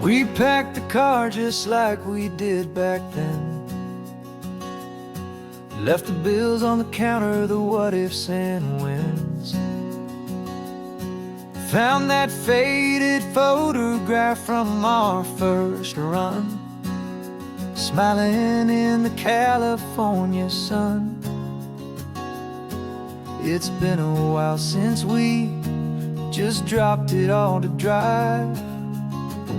We packed the car just like we did back then. Left the bills on the counter, the what ifs and whens. Found that faded photograph from our first run, smiling in the California sun. It's been a while since we just dropped it all to drive.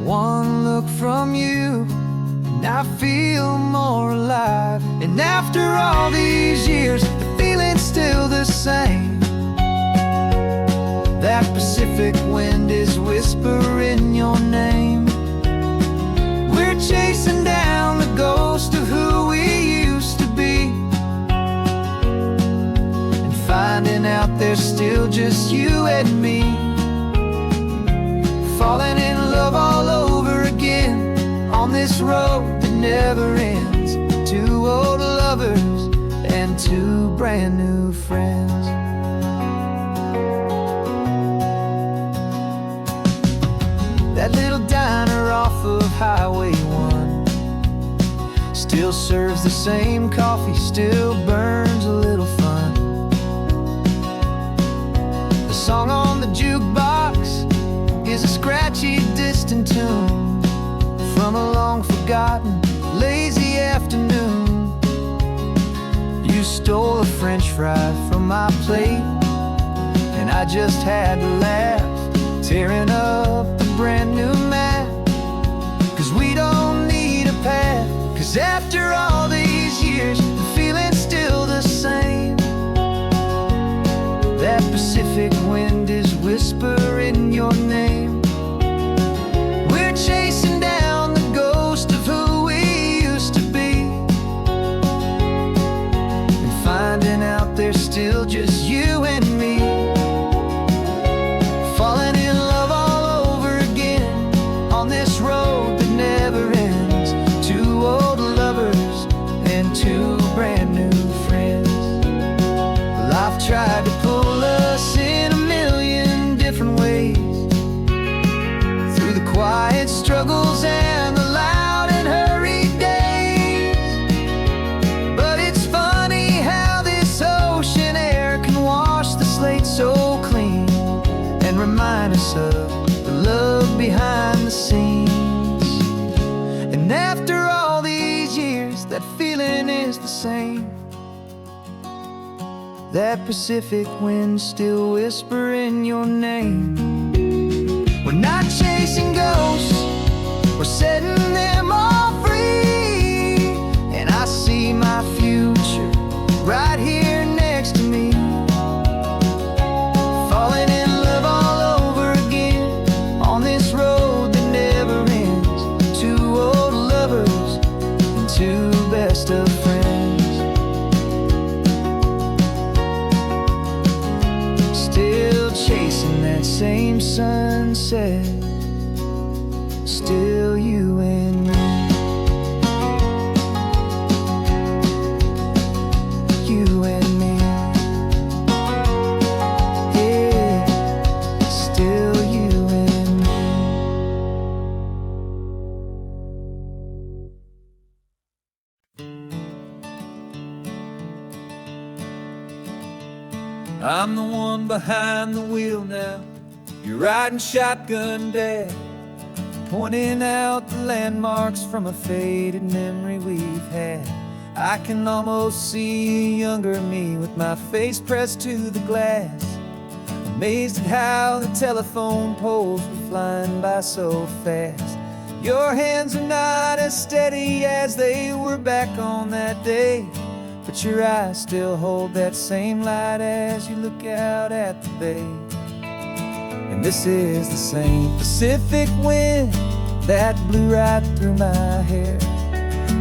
One look from you and I feel more alive. And after all these years, the feeling's still the same. That Pacific wind is whispering your name. We're chasing down the ghost of who we used to be, and finding out there's still just you and me. Falling in love all over again on this road that never ends. Two old lovers and two brand new friends. That little diner off of Highway 1 still serves the same coffee, still burns a little fun. The song on the jukebox is a scratchy, distant tune from a long-forgotten, lazy afternoon. You stole a French fry from my plate, and I just had to laugh, tearing up a brand new map. Cause we don't need a path, cause after all these years, the feeling's still the same. That Pacific wind is whispering your name. We're chasing down the ghost of who we used to be, and finding out there's still just you and me. Falling in love all over again on this road that never ends. Two old lovers and two brand new friends. Life tried to pull us in a million different ways, through the quiet struggles and the loud and hurried days. But it's funny how this ocean air can wash the slate so clean, and remind us of the love behind the scenes. And after all these years, that feeling is the same. That Pacific wind still whispering your name. We're not chasing ghosts, we're setting them all free. And I see my future right here next to me. Falling in love all over again on this road that never ends. Two old lovers and two best of friends. Still chasing that same sunset, still you and me. You and me. Yeah, still you and me. I'm the one behind the wheel now. You're riding shotgun, Dad, pointing out the landmarks from a faded memory we've had. I can almost see a younger me with my face pressed to the glass, amazed at how the telephone poles were flying by so fast. Your hands are not as steady as they were back on that day, but your eyes still hold that same light as you look out at the bay. And this is the same Pacific wind that blew right through my hair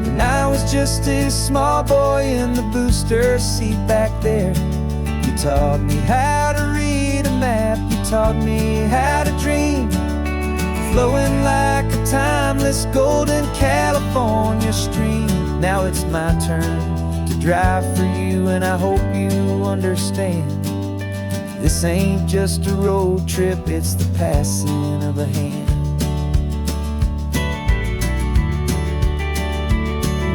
when I was just a small boy in the booster seat back there. You taught me how to read a map, you taught me how to dream, flowing like a timeless golden California stream. Now it's my turn to drive for you, and I hope you understand. This ain't just a road trip, it's the passing of a hand.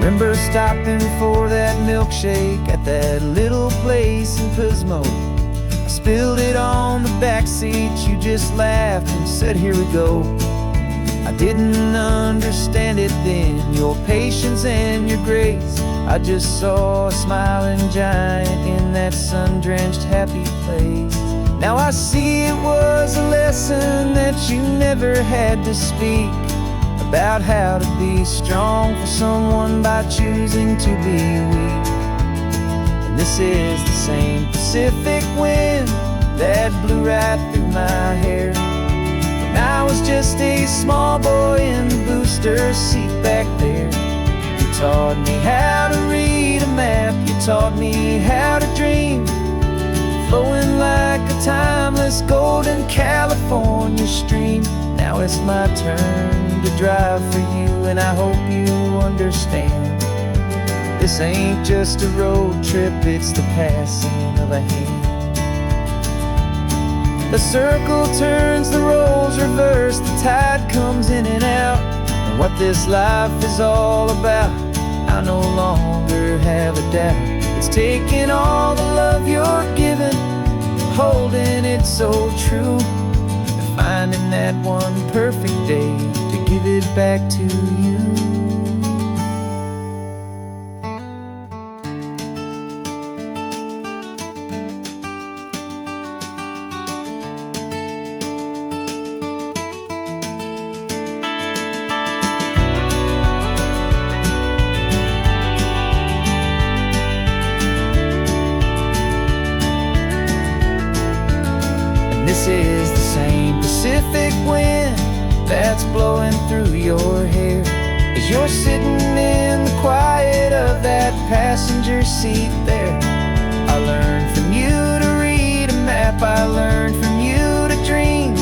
Remember stopping for that milkshake at that little place in Pismo. I spilled it on the back seat, you just laughed and said, here we go. I didn't understand it then, your patience and your grace. I just saw a smiling giant in that sun-drenched happy place. Now I see it was a lesson that you never had to speak, about how to be strong for someone by choosing to be weak. And this is the same Pacific wind that blew right through my hair when I was just a small boy in the booster seat back there. You taught me how to read a map, you taught me how to dream, flowing like a timeless golden California stream. Now it's my turn to drive for you, and I hope you understand. This ain't just a road trip, it's the passing of a hand. The circle turns, the roles reverse, the tide comes in and out. And what this life is all about, I no longer have a doubt. It's taking all the love you're giving, holding it so true, and finding that one perfect day to give it back to you. This is the same Pacific wind that's blowing through your hair as you're sitting in the quiet of that passenger seat there. I learned from you to read a map, I learned from you to dream,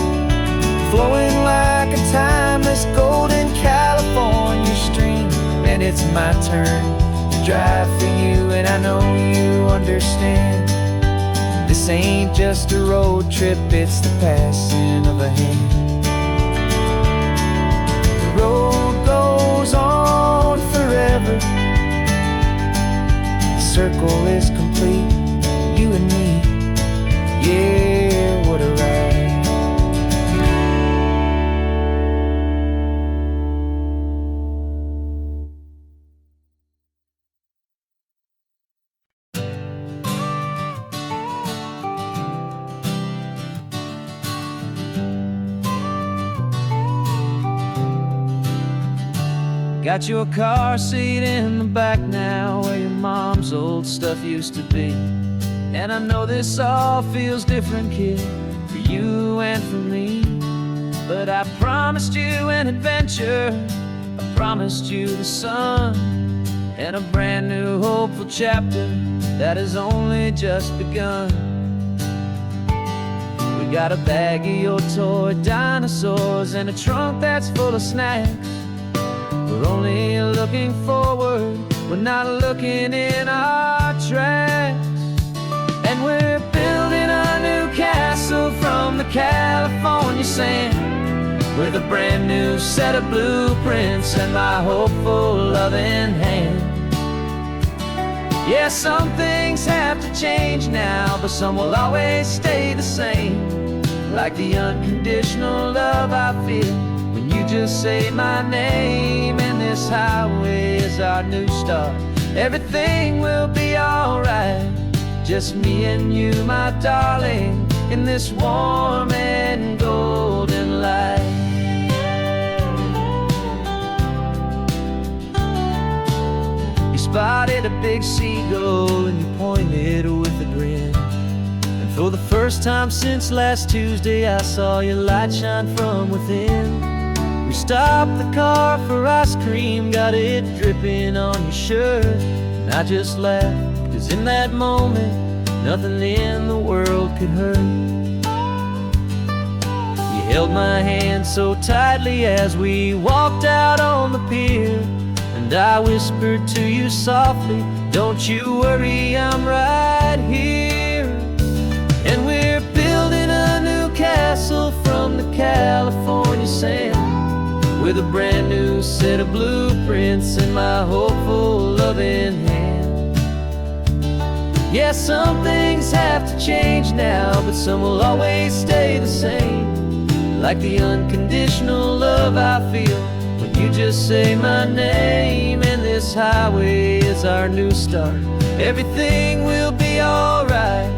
flowing like a timeless golden California stream. And it's my turn to drive for you, and I know you understand. This ain't just a road trip, it's the passing of a hand. The road goes on forever, the circle is complete, you and me, yeah, what a ride. Got your car seat in the back now, where your mom's old stuff used to be. And I know this all feels different, kid, for you and for me. But I promised you an adventure, I promised you the sun, and a brand new hopeful chapter that has only just begun. We got a bag of your toy dinosaurs and a trunk that's full of snacks. We're only looking forward, we're not looking in our tracks. And we're building a new castle from the California sand, with a brand new set of blueprints and my hopeful loving hand. Yeah, some things have to change now, but some will always stay the same, like the unconditional love I feel when you just say my name. And this highway is our new start, everything will be alright, just me and you, my darling, in this warm and golden light. You spotted a big seagull and you pointed with a grin, and for the first time since last Tuesday I saw your light shine from within. We stopped the car for ice cream, got it dripping on your shirt, and I just laughed, 'cause in that moment nothing in the world could hurt. You held my hand so tightly as we walked out on the pier, and I whispered to you softly, don't you worry, I'm right here. And we're building a new castle from the California sand, with a brand new set of blueprints and my hopeful Yeah, some things have to change now, but some will always stay the same. Like the unconditional love I feel when you just say my name. And this highway is our new start. Everything will be alright,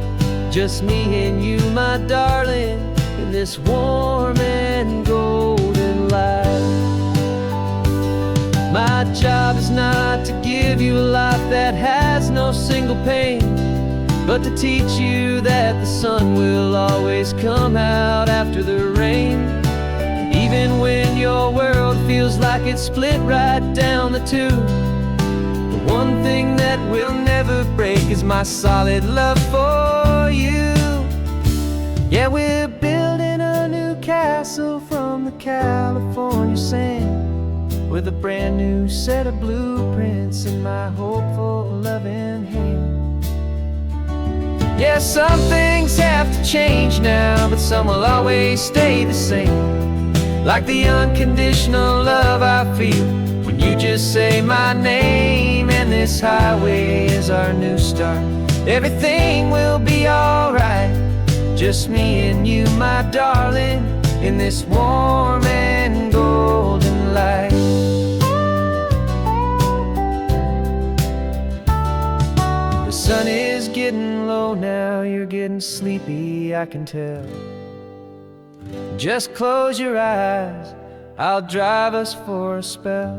just me and you, my darling, in this warm and golden life. My job is not to give you a life that has no single pain, but to teach you that the sun will always come out after the rain. Even when your world feels like it's split right down the tube, the one thing that will never break is my solid love for you. Yeah, we're building a new castle from the California sand, with a brand new set of blueprints in my hopeful, loving hand. Yeah, some things have to change now, but some will always stay the same. Like the unconditional love I feel when you just say my name. And this highway is our new start. Everything will be alright, just me and you, my darling, in this warm and golden light. The sun is getting low now, you're getting sleepy, I can tell. Just close your eyes, I'll drive us for a spell.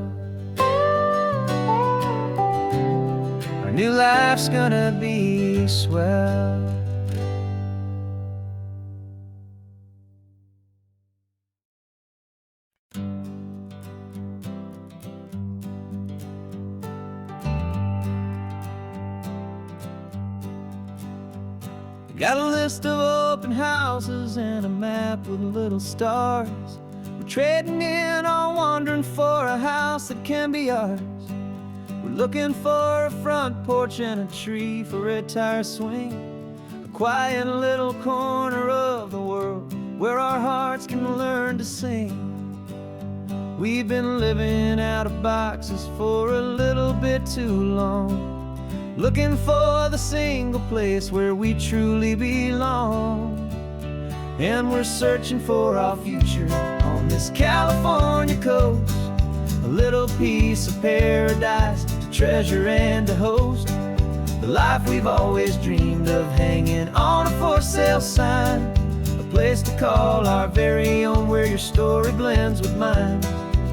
Our new life's gonna be swell. Got a list of open houses and a map with little stars. We're trading in or wandering for a house that can be ours. We're looking for a front porch and a tree for a tire swing, a quiet little corner of the world where our hearts can learn to sing. We've been living out of boxes for a little bit too long, looking for the single place where we truly belong. And we're searching for our future on this California coast, a little piece of paradise to treasure and to host, the life we've always dreamed of, hanging on a for sale sign, a place to call our very own, where your story blends with mine.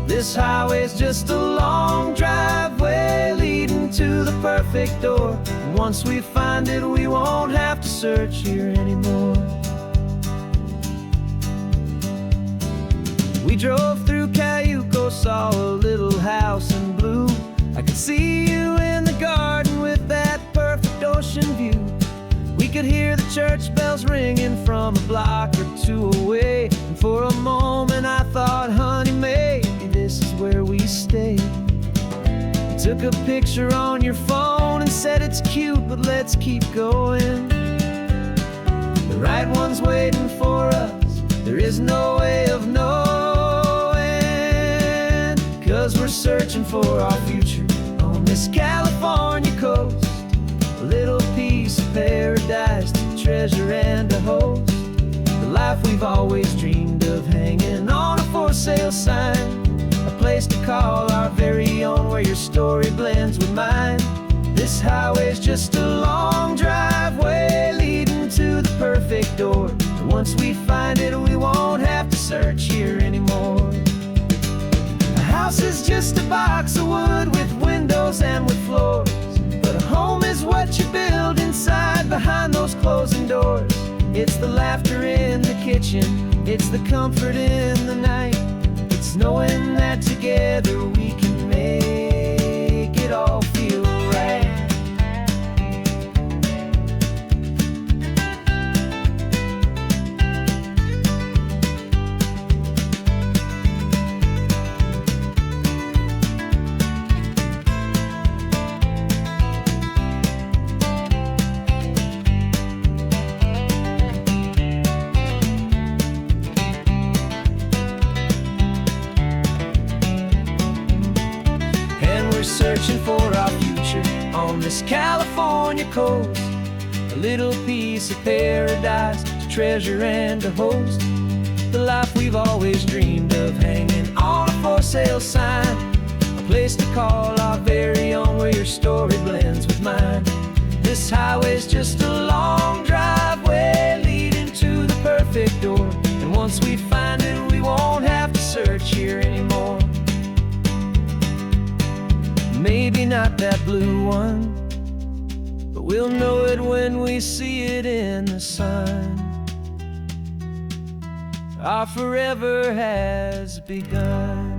This highway's just a long driveway leading to the perfect door, and once we find it, we won't have to search here anymore. We drove through Cayuco, saw a little house in blue. I could see you in the garden with that perfect ocean view. We could hear the church bells ringing from a block or two away, and for a moment I thought, honey, maybe this is where we stay. You took a picture on your phone and said it's cute, but let's keep going. The right one's waiting for us, there is no way of knowing, 'cause we're searching for our future on this California coast, a little piece of paradise to treasure and to host, the life we've always dreamed of, hanging on a for sale sign, a place to call our very own, where your story blends with mine. This highway's just a long driveway leading to the perfect door, and once we find it, we won't have to search here anymore. A house is just a box of wood with windows and with floors, but a home is what you build inside behind those closing doors. It's the laughter in the kitchen, it's the comfort in the night, it's knowing that together we can make it all feel right. Searching for our future on this California coast, little piece of paradise to treasure and to host. The life we've always dreamed of, hanging on a for sale sign. A place to call our very own, where your story blends with mine. This highway's just a long driveway leading to the perfect door. And once we find it, we won't have to search here anymore. Maybe not that blue one, but we'll know it when we see it in the sun. Our forever has begun.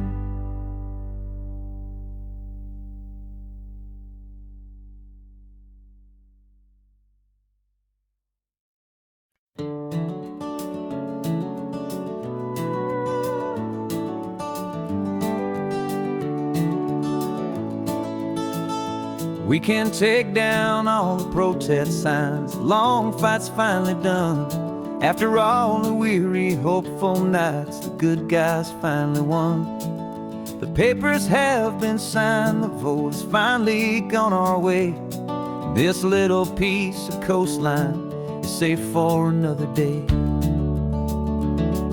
We can take down all the protest signs. Long fight's finally done. After all the weary, hopeful nights, the good guys finally won. The papers have been signed, the vote has finally gone our way. This little piece of coastline is safe for another day.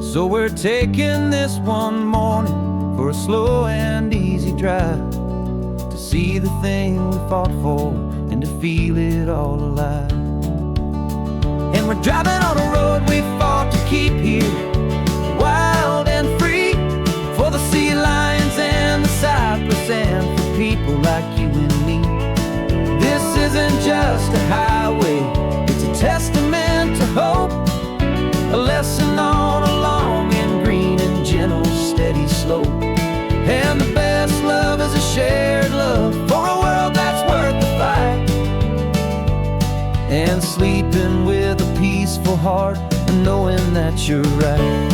So we're taking this one morning for a slow and easy drive, to see the thing we fought for and to feel it all alive. And we're driving on a road we fought to keep here, wild and free, for the sea lions and the cypress, and for people like you and me. This isn't just a highway, it's a testament to hope, a lesson on a long and green and gentle steady slope. And the best love is a shared love for a world that's worth the fight, and sleeping with a peaceful heart and knowing that you're right.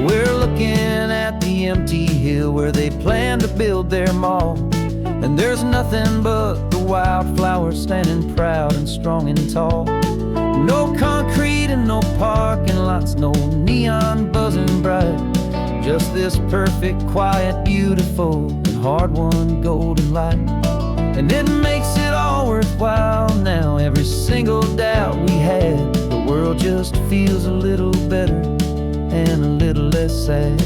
We're looking at the empty hill where they plan to build their mall, and there's nothing but the wildflowers standing proud and strong and tall. No concrete and no parking lots, no neon buzzing bright, just this perfect, quiet, beautiful, and hard-won golden light. And it makes it all worthwhile now. Every single doubt we had, the world just feels a little better and a little less sad.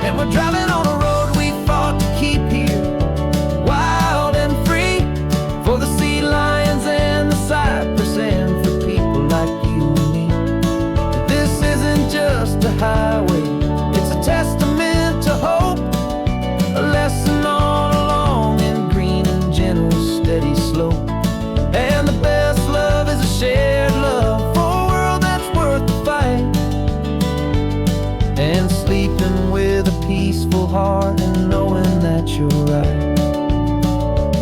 And we're driving on a road we fought to keep here, wild and free, for the sea lions and the cypress, and for people like you and me. This isn't just a highway, it's a testament to hope, a lesson on a long and green and gentle steady slope. And the best love is a shared love for a world that's worth the fight, and sleeping with a peaceful heart and knowing that you're right.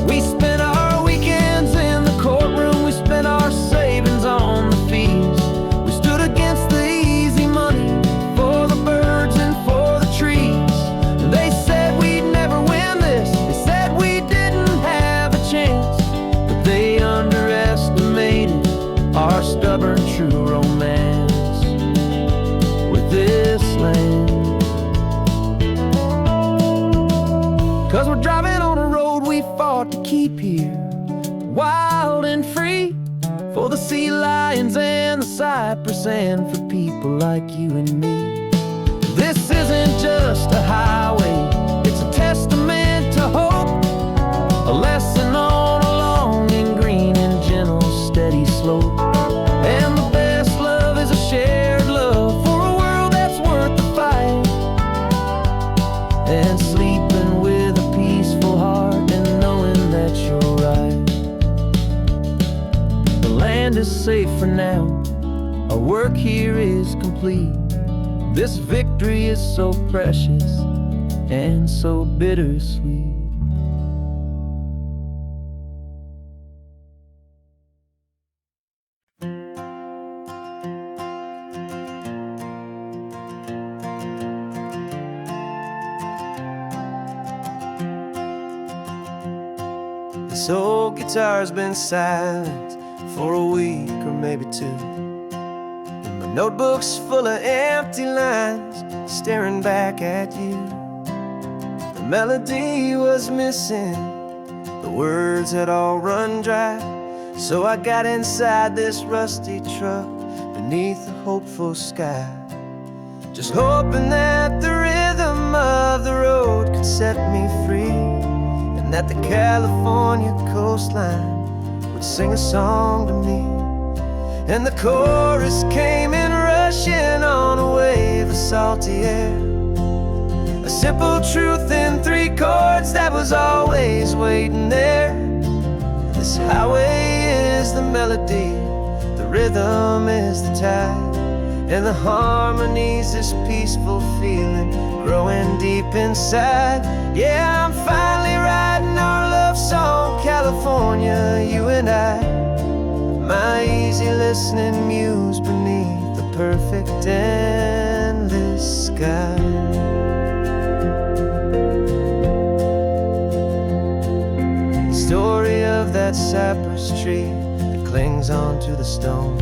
We spent our weekends in the courtroom, we spent our savings on the fees. We stood against the easy money for the birds and for the trees. And they said we'd never win this, they said we didn't have a chance, but they underestimated our stubborn true romance with this land. 'Cause we're driving on a road we fought to keep here, wild and free, for the sea lions and the cypress, and for people like you and me. This isn't just a highway, it's a testament to hope, a lesson on a long and green and gentle steady slope. And the best love is a shared love for a world that's worth the fight, and sleeping with a peaceful heart and knowing that you're right. The land is safe for now, our work here is complete. This victory is so precious and so bittersweet. This old guitar's been silent for a week or maybe two, and my notebook's full of empty lines staring back at you. The melody was missing, the words had all run dry. So I got inside this rusty truck beneath the hopeful sky, just hoping that the rhythm of the road could set me free, and that the California coastline would sing a song to me. And the chorus came in rushing on a wave of salty air, a simple truth in 3 chords that was always waiting there. This highway is the melody, the rhythm is the tide, and the harmony's this peaceful feeling growing deep inside. Yeah, I'm finally writing our love song, California, you and I, my easy listening muse beneath the perfect endless sky. Story of that cypress tree that clings onto the stone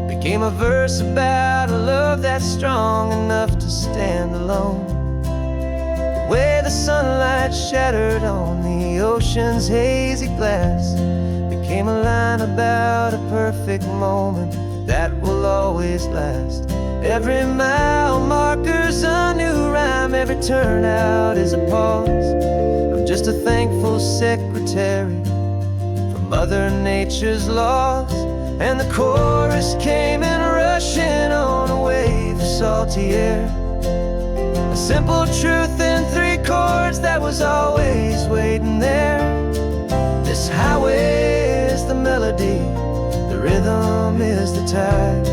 became a verse about a love that's strong enough to stand alone. The way the sunlight shattered on the ocean's hazy glass became a line about a perfect moment that will always last. Every mile marker's a new rhyme, every turnout is a pause. I'm just a thankful secretary for Mother Nature's laws. And the chorus came in rushing on a wave of salty air, a simple truth in 3 chords that was always waiting there. This highway is the melody, the rhythm is the tide,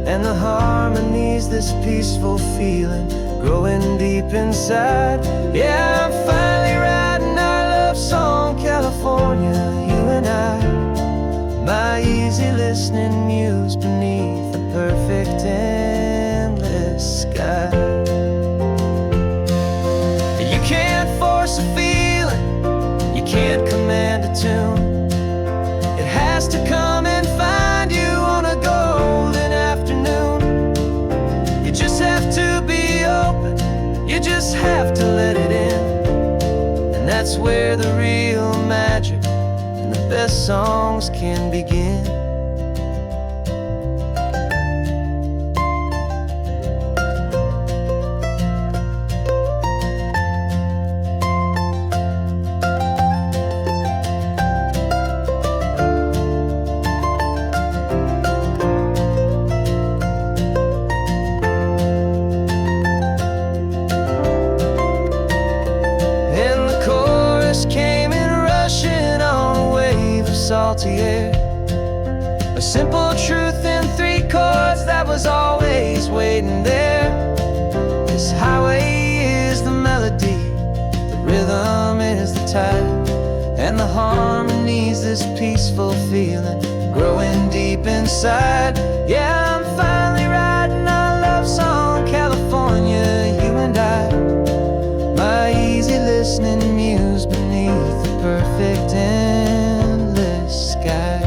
and the harmony's this peaceful feeling growing deep inside. Yeah, I'm finally writing our love song, California, you and I, my easy listening muse beneath the perfect endless sky. You can't force a feeling, you can't command a tune. It has to come and find you on a golden afternoon. You just have to be open, you just have to let it in, and that's where the real magic and the best songs can begin. Salty air, a simple truth in 3 chords that was always waiting there. This highway is the melody, the rhythm is the tide, and the harmony's this peaceful feeling growing deep inside. Yeah, I'm finally writing our love song, California, you and I, my easy listening muse beneath the perfect endless sky.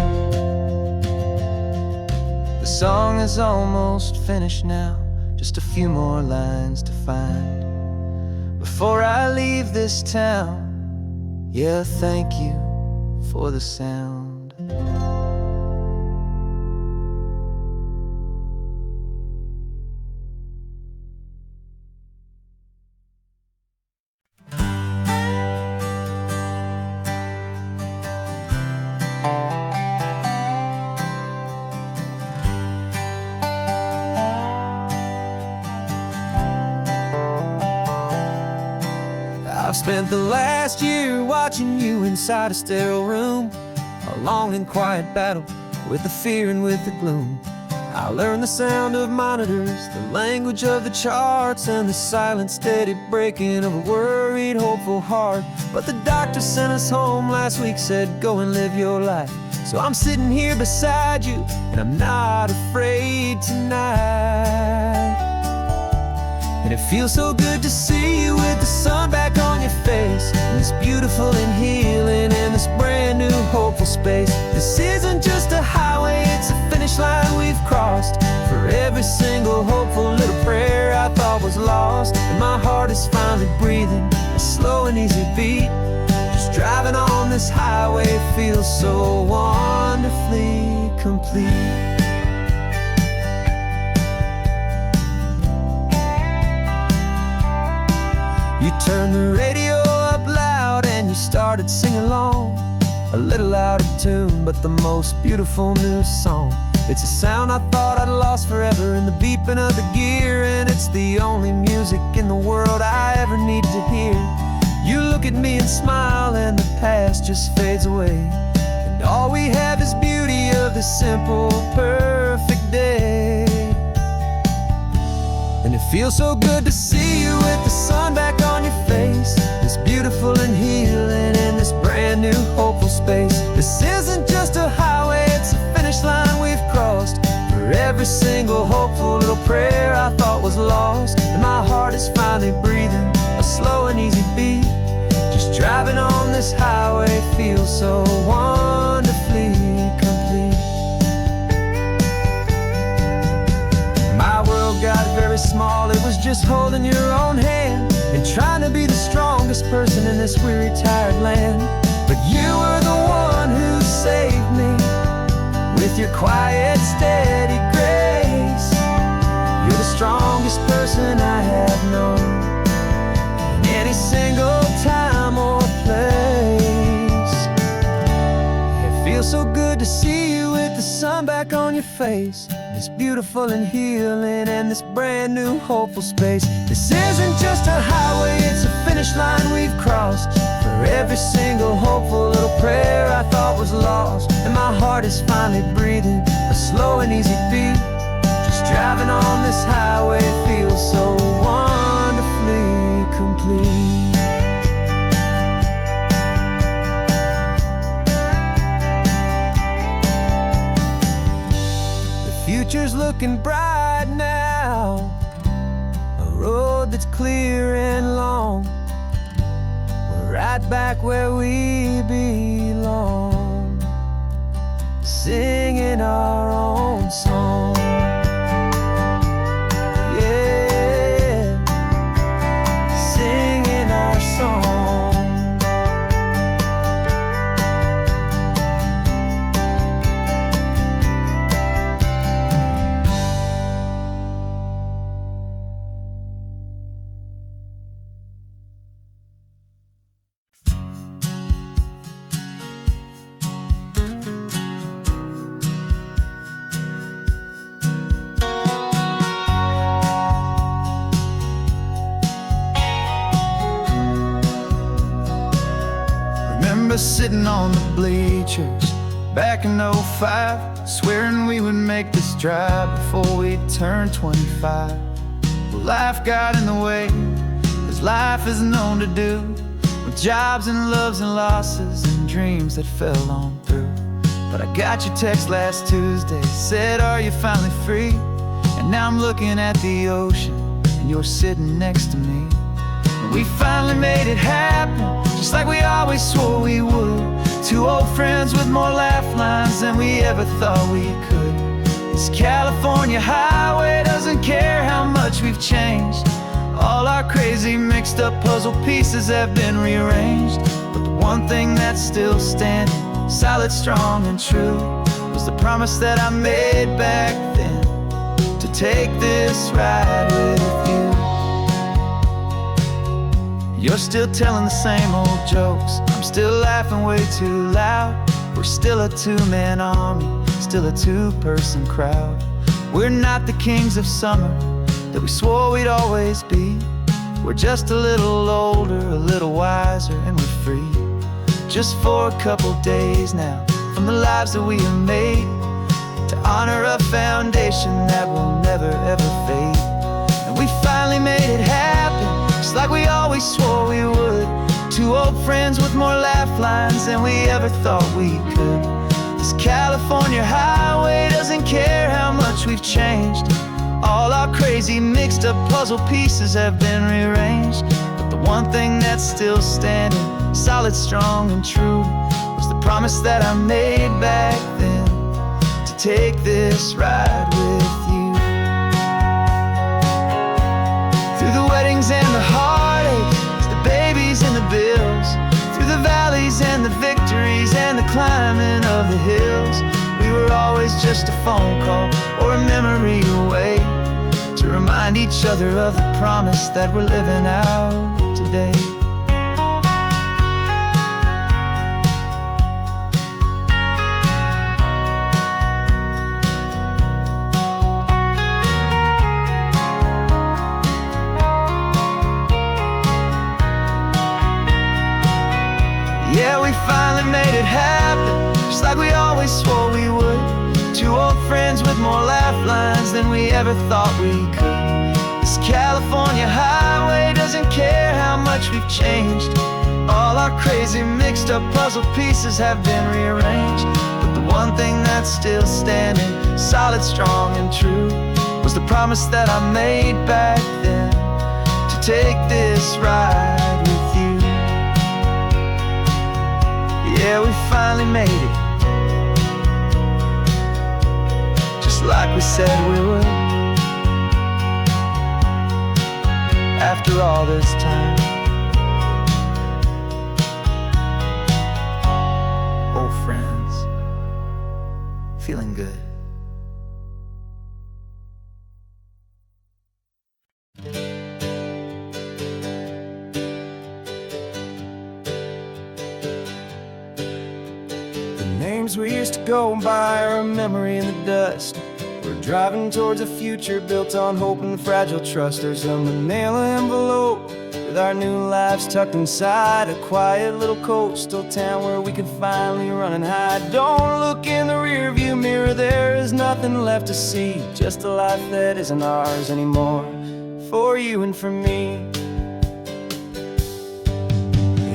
The song is almost finished now, just a few more lines to find before I leave this town. Yeah, thank you for the sound. I've spent the last year watching you inside a sterile room, a long and quiet battle with the fear and with the gloom. I learned the sound of monitors, the language of the charts, and the silent steady breaking of a worried, hopeful heart. But the doctor sent us home last week, said go and live your life. So I'm sitting here beside you, and I'm not afraid tonight. And it feels so good to see you with the sun back on your face, and it's beautiful and healing in this brand new hopeful space. This isn't just a highway, it's a finish line we've crossed. For every single hopeful little prayer I thought was lost, and my heart is finally breathing a slow and easy beat, just driving on this highway feels so wonderfully complete. You turned the radio up loud and you started singing along, a little out of tune, but the most beautiful new song. It's a sound I thought I'd lost forever in the beeping of the gear, and it's the only music in the world I ever need to hear. You look at me and smile, and the past just fades away, and all we have is beauty of this simple, perfect day. And it feels so good to see you with the sun back on your face, this beautiful and healing in this brand new hopeful space. This isn't just a highway, it's a finish line we've crossed. For every single hopeful little prayer I thought was lost, and my heart is finally breathing a slow and easy beat. Just driving on this highway feels so wonderfully complete. My world got very small, it was just holding your own hand and trying to be the strongest person in this weary, tired land. But you were the one who saved me with your quiet, steady grace. You're the strongest person I have known in any single time or place. It feels so good to see you with the sun back on your face, this beautiful and healing and this brand new hopeful space. This isn't just a highway, it's a finish line we've crossed. For every single hopeful little prayer I thought was lost, and my heart is finally breathing a slow and easy beat. Just driving on this highway feels so wonderfully complete. Future's looking bright now, a road that's clear and long. We're right back where we belong, singing our own song. Yeah, singing our song. Sitting on the bleachers back in '05, swearing we would make this drive before we turned 25. Well, life got in the way, as life is known to do, with jobs and loves and losses and dreams that fell on through. But I got your text last Tuesday, said, are you finally free? And now I'm looking at the ocean, and you're sitting next to me. And we finally made it happen, just like we always swore we would. Two old friends with more laugh lines than we ever thought we could. This California highway doesn't care how much we've changed. All our crazy mixed up puzzle pieces have been rearranged. But the one thing that's still standing, solid, strong and true, was the promise that I made back then, to take this ride with you. You're still telling the same old jokes, I'm still laughing way too loud. We're still a two-man army, still a two-person crowd. We're not the kings of summer that we swore we'd always be. We're just a little older, a little wiser, and we're free. Just for a couple days now, from the lives that we have made, to honor a foundation that will never ever fade. And we finally made it happen, just like we always swore we would. Two old friends with more laugh lines than we ever thought we could. This California highway doesn't care how much we've changed. All our crazy mixed up puzzle pieces have been rearranged. But the one thing that's still standing, solid, strong and true, was the promise that I made back then, to take this ride with you. Through the weddings and the heartaches, the babies and the bills, through the valleys and the victories and the climbing of the hills. We were always just a phone call or a memory away, to remind each other of the promise that we're living out today. Yeah, we finally made it happen, just like we always swore we would. Two old friends with more laugh lines than we ever thought we could. This California highway doesn't care how much we've changed. All our crazy mixed up puzzle pieces have been rearranged, but the one thing that's still standing, solid, strong and true, was the promise that I made back then, to take this ride with you. Yeah, we finally made it, just like we said we would. After all this time, old friends, feeling good. Names we used to go by are a memory in the dust. We're driving towards a future built on hope and fragile trust. There's a manila envelope with our new lives tucked inside, a quiet little coastal town where we could finally run and hide. Don't look in the rearview mirror, there is nothing left to see, just a life that isn't ours anymore, for you and for me.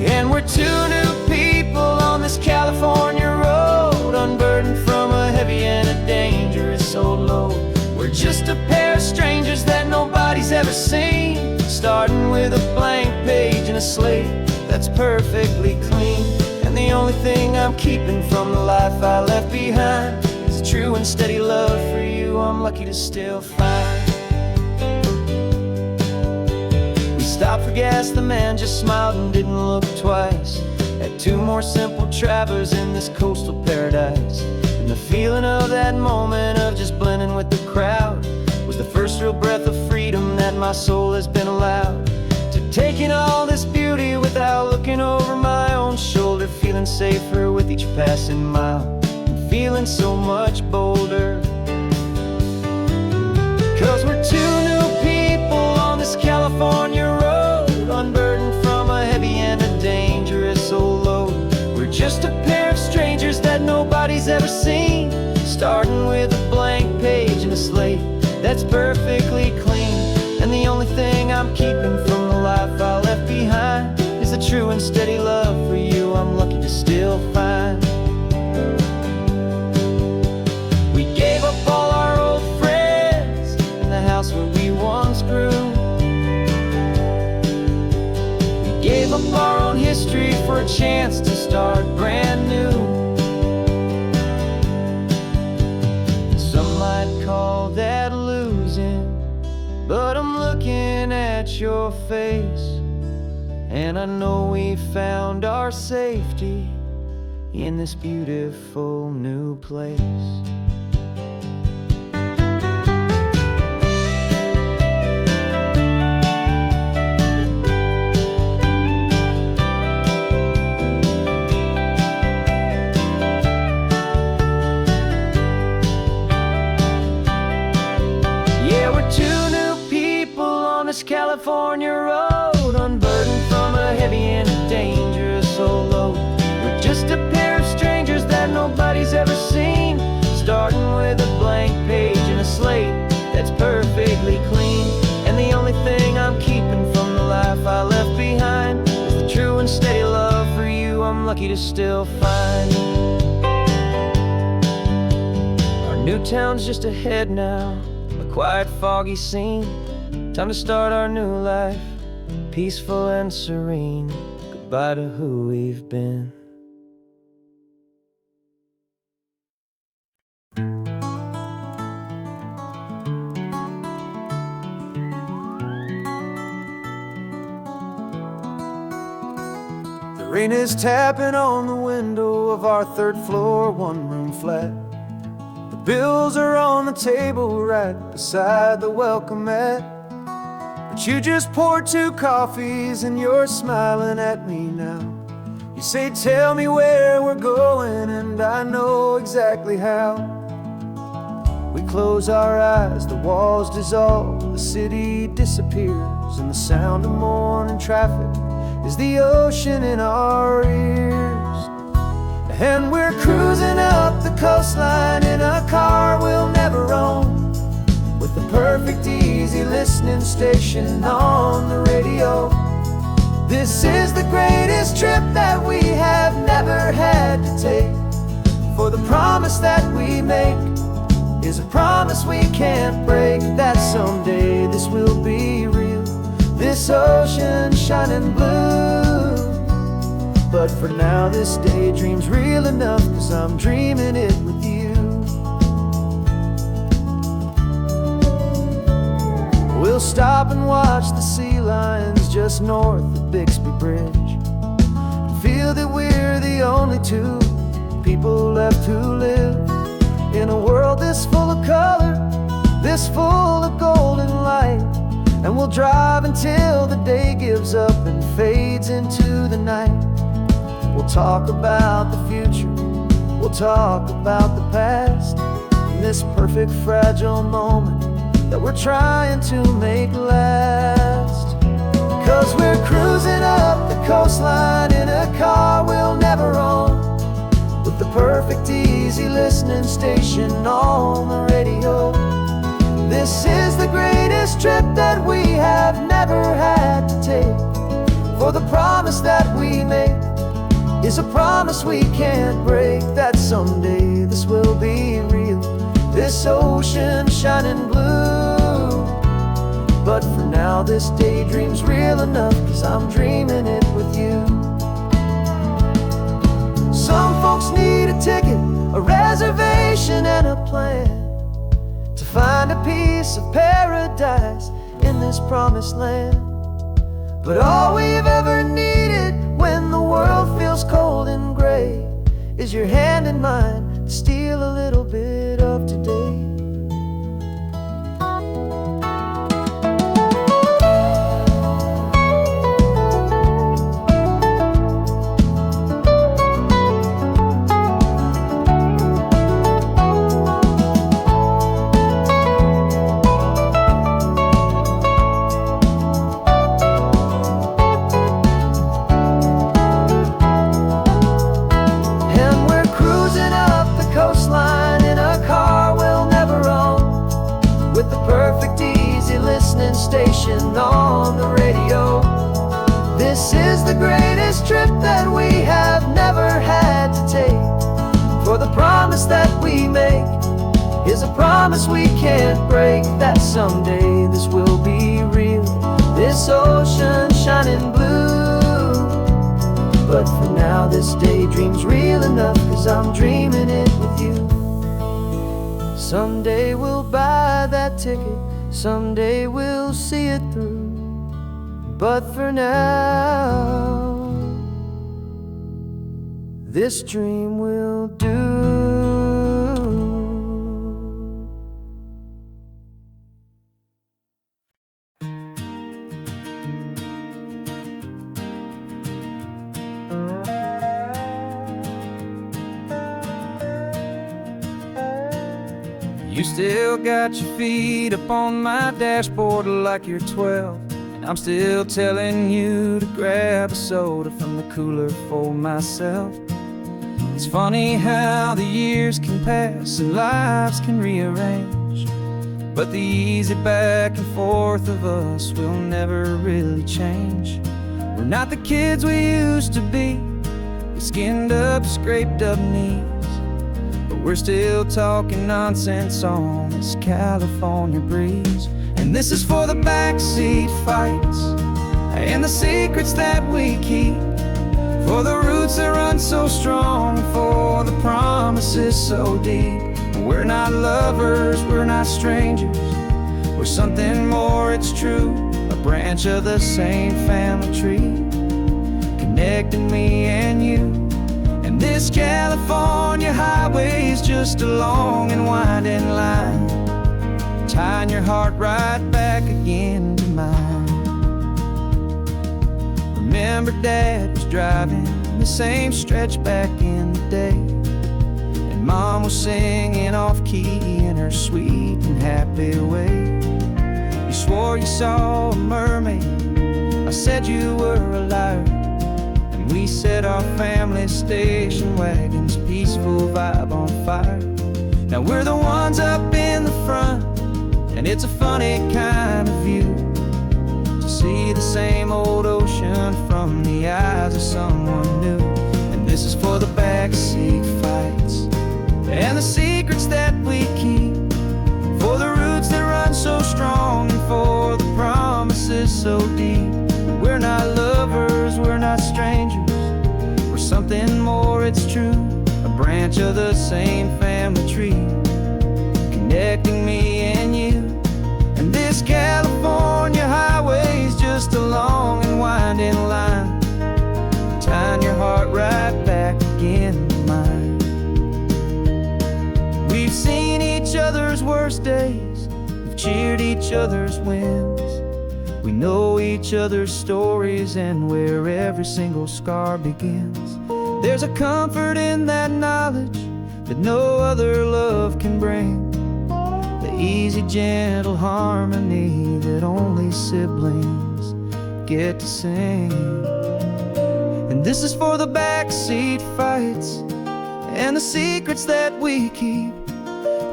And we're two new people on this California road, unburdened from a heavy and a dangerous old load. We're just a pair of strangers that nobody's ever seen, starting with a blank page and a slate that's perfectly clean. And the only thing I'm keeping from the life I left behind is a true and steady love for you I'm lucky to still find. Stopped for gas, the man just smiled and didn't look twice. Had two more simple travelers in this coastal paradise, and the feeling of that moment of just blending with the crowd was the first real breath of freedom that my soul has been allowed to take in all this beauty without looking over my own shoulder, feeling safer with each passing mile and feeling so much bolder. 'Cause we're two new people on this California road, unburdened from a heavy and a dangerous old load. We're just a pair of strangers that nobody's ever seen, starting with a blank page and a slate that's perfectly clean. And the only thing I'm keeping from the life I left behind is the true and steady love for you I'm lucky to still find. We gave up all our old friends in the house where we once grew. Gave up our own history for a chance to start brand new. Some might call that losing, but I'm looking at your face, and I know we found our safety in this beautiful new place. California road, unburdened from a heavy and a dangerous old load. We're just a pair of strangers that nobody's ever seen, starting with a blank page and a slate that's perfectly clean. And the only thing I'm keeping from the life I left behind is the true and steady love for you I'm lucky to still find. Our new town's just ahead now, a quiet, foggy scene. Time to start our new life, peaceful and serene. Goodbye to who we've been. The Rain is tapping on the window of our third floor, one-room flat. The bills are on the table right beside the welcome mat. But you just poured 2 coffees and you're smiling at me now. You say, tell me where we're going, and I know exactly how. We close our eyes, the walls dissolve, the city disappears, and the sound of morning traffic is the ocean in our ears. And we're cruising up the coastline in a car we'll never own, with the perfect easy listening station on the radio. This is the greatest trip that we have never had to take, for the promise that we make is a promise we can't break, that someday this will be real, this ocean shining blue. But for now this daydream's real enough, 'cause I'm dreaming it with you. We'll stop and watch the sea lions just north of Bixby Bridge, feel that we're the only 2 people left who live in a world this full of color, this full of golden light. And we'll drive until the day gives up and fades into the night. We'll talk about the future, we'll talk about the past, in this perfect fragile moment that we're trying to make last. 'Cause we're cruising up the coastline in a car we'll never own, with the perfect easy listening station on the radio. This is the greatest trip that we have never had to take, for the promise that we make is a promise we can't break, that someday this will be real, this ocean shining blue. But for now this daydream's real enough, 'cause I'm dreaming it with you. Some folks need a ticket, a reservation and a plan, to find a piece of paradise in this promised land. But all we've ever needed when the world feels cold and gray is your hand in mine to steal a little bit of today. Station on the radio. This is the greatest trip that we have never had to take, for the promise that we make is a promise we can't break, that someday this will be real, this ocean shining blue. But for now this daydream's real enough, 'cause I'm dreaming it with you. Someday we'll buy that ticket, someday we'll see it through, but for now this dream will do. You still got your feet up on my dashboard like you're 12, and I'm still telling you to grab a soda from the cooler for myself. It's funny how the years can pass and lives can rearrange, but the easy back and forth of us will never really change. We're not the kids we used to be, with skinned up, scraped up knees, but we're still talking nonsense on this California breeze. And this is for the backseat fights and the secrets that we keep, for the roots that run so strong, for the promises so deep. We're not lovers, we're not strangers, we're something more, it's true, a branch of the same family tree, connecting me California highway's just a long and winding line, tying your heart right back again to mine. Remember Dad was driving the same stretch back in the day, and Mom was singing off-key in her sweet and happy way. You swore you saw a mermaid, I said you were a liar, and we set our family station wagon's peaceful vibe on fire. Now we're the ones up in the front, and it's a funny kind of view to see the same old ocean from the eyes of someone new. And this is for the backseat fights and the secrets that we keep, for the roots that run so strong and for the promises so deep. We're not lovers, we're not strangers, we're something more, it's true. A branch of the same family tree, connecting me and you. And this California highway's just a long and winding line, tying your heart right back again to mine. We've seen each other's worst days, we've cheered each other's wins. We know each other's stories and where every single scar begins. There's a comfort in that knowledge that no other love can bring, the easy, gentle harmony that only siblings get to sing. And this is for the backseat fights and the secrets that we keep,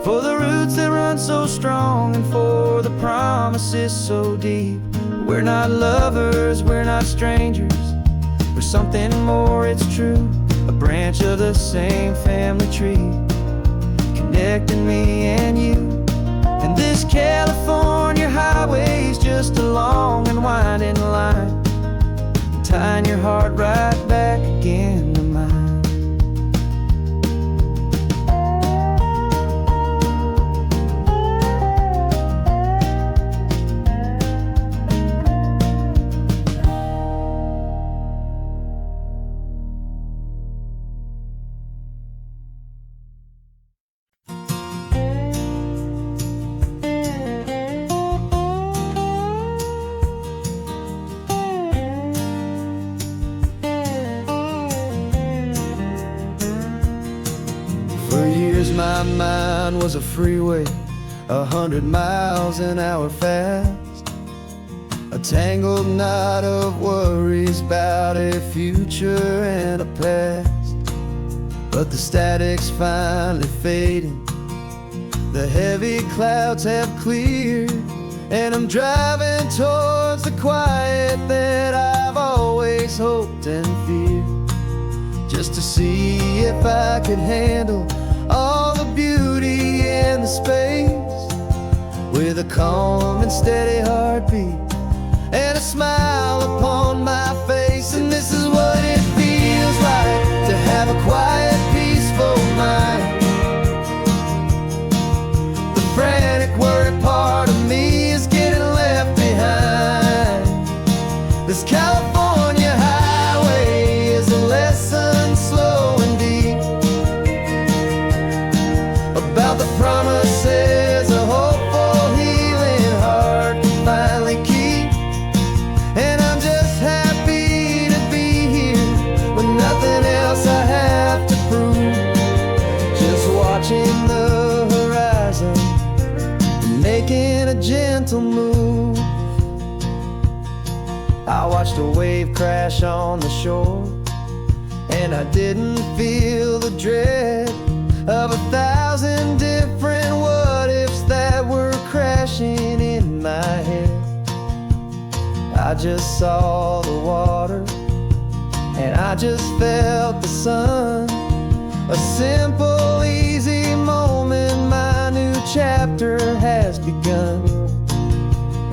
for the roots that run so strong and for the promises so deep. We're not lovers, we're not strangers, we're something more, it's true. A branch of the same family tree, connecting me and you. And this California highway's just a long and winding line, tying your heart right back again to mine. For years my mind was a freeway, 100 miles an hour fast, a tangled knot of worries about a future and a past. But the static's finally fading, the heavy clouds have cleared, and I'm driving towards the quiet that I've always hoped and feared, just to see if I could handle all the beauty in the space, with a calm and steady heartbeat and a smile upon my face. And this is what it feels like to have a quiet, peaceful mind. The frantic, worried part of me is getting left behind. This California highway is a lesson slow and deep about the promises a hopeful, healing heart can finally keep. And I'm just happy to be here with nothing else I have to prove, just watching the horizon, making a gentle move. I watched a wave crash on the shore, and I didn't feel the dread of 1,000 different what-ifs that were crashing in my head. I just saw the water, and I just felt the sun. A simple, easy moment, my new chapter has begun.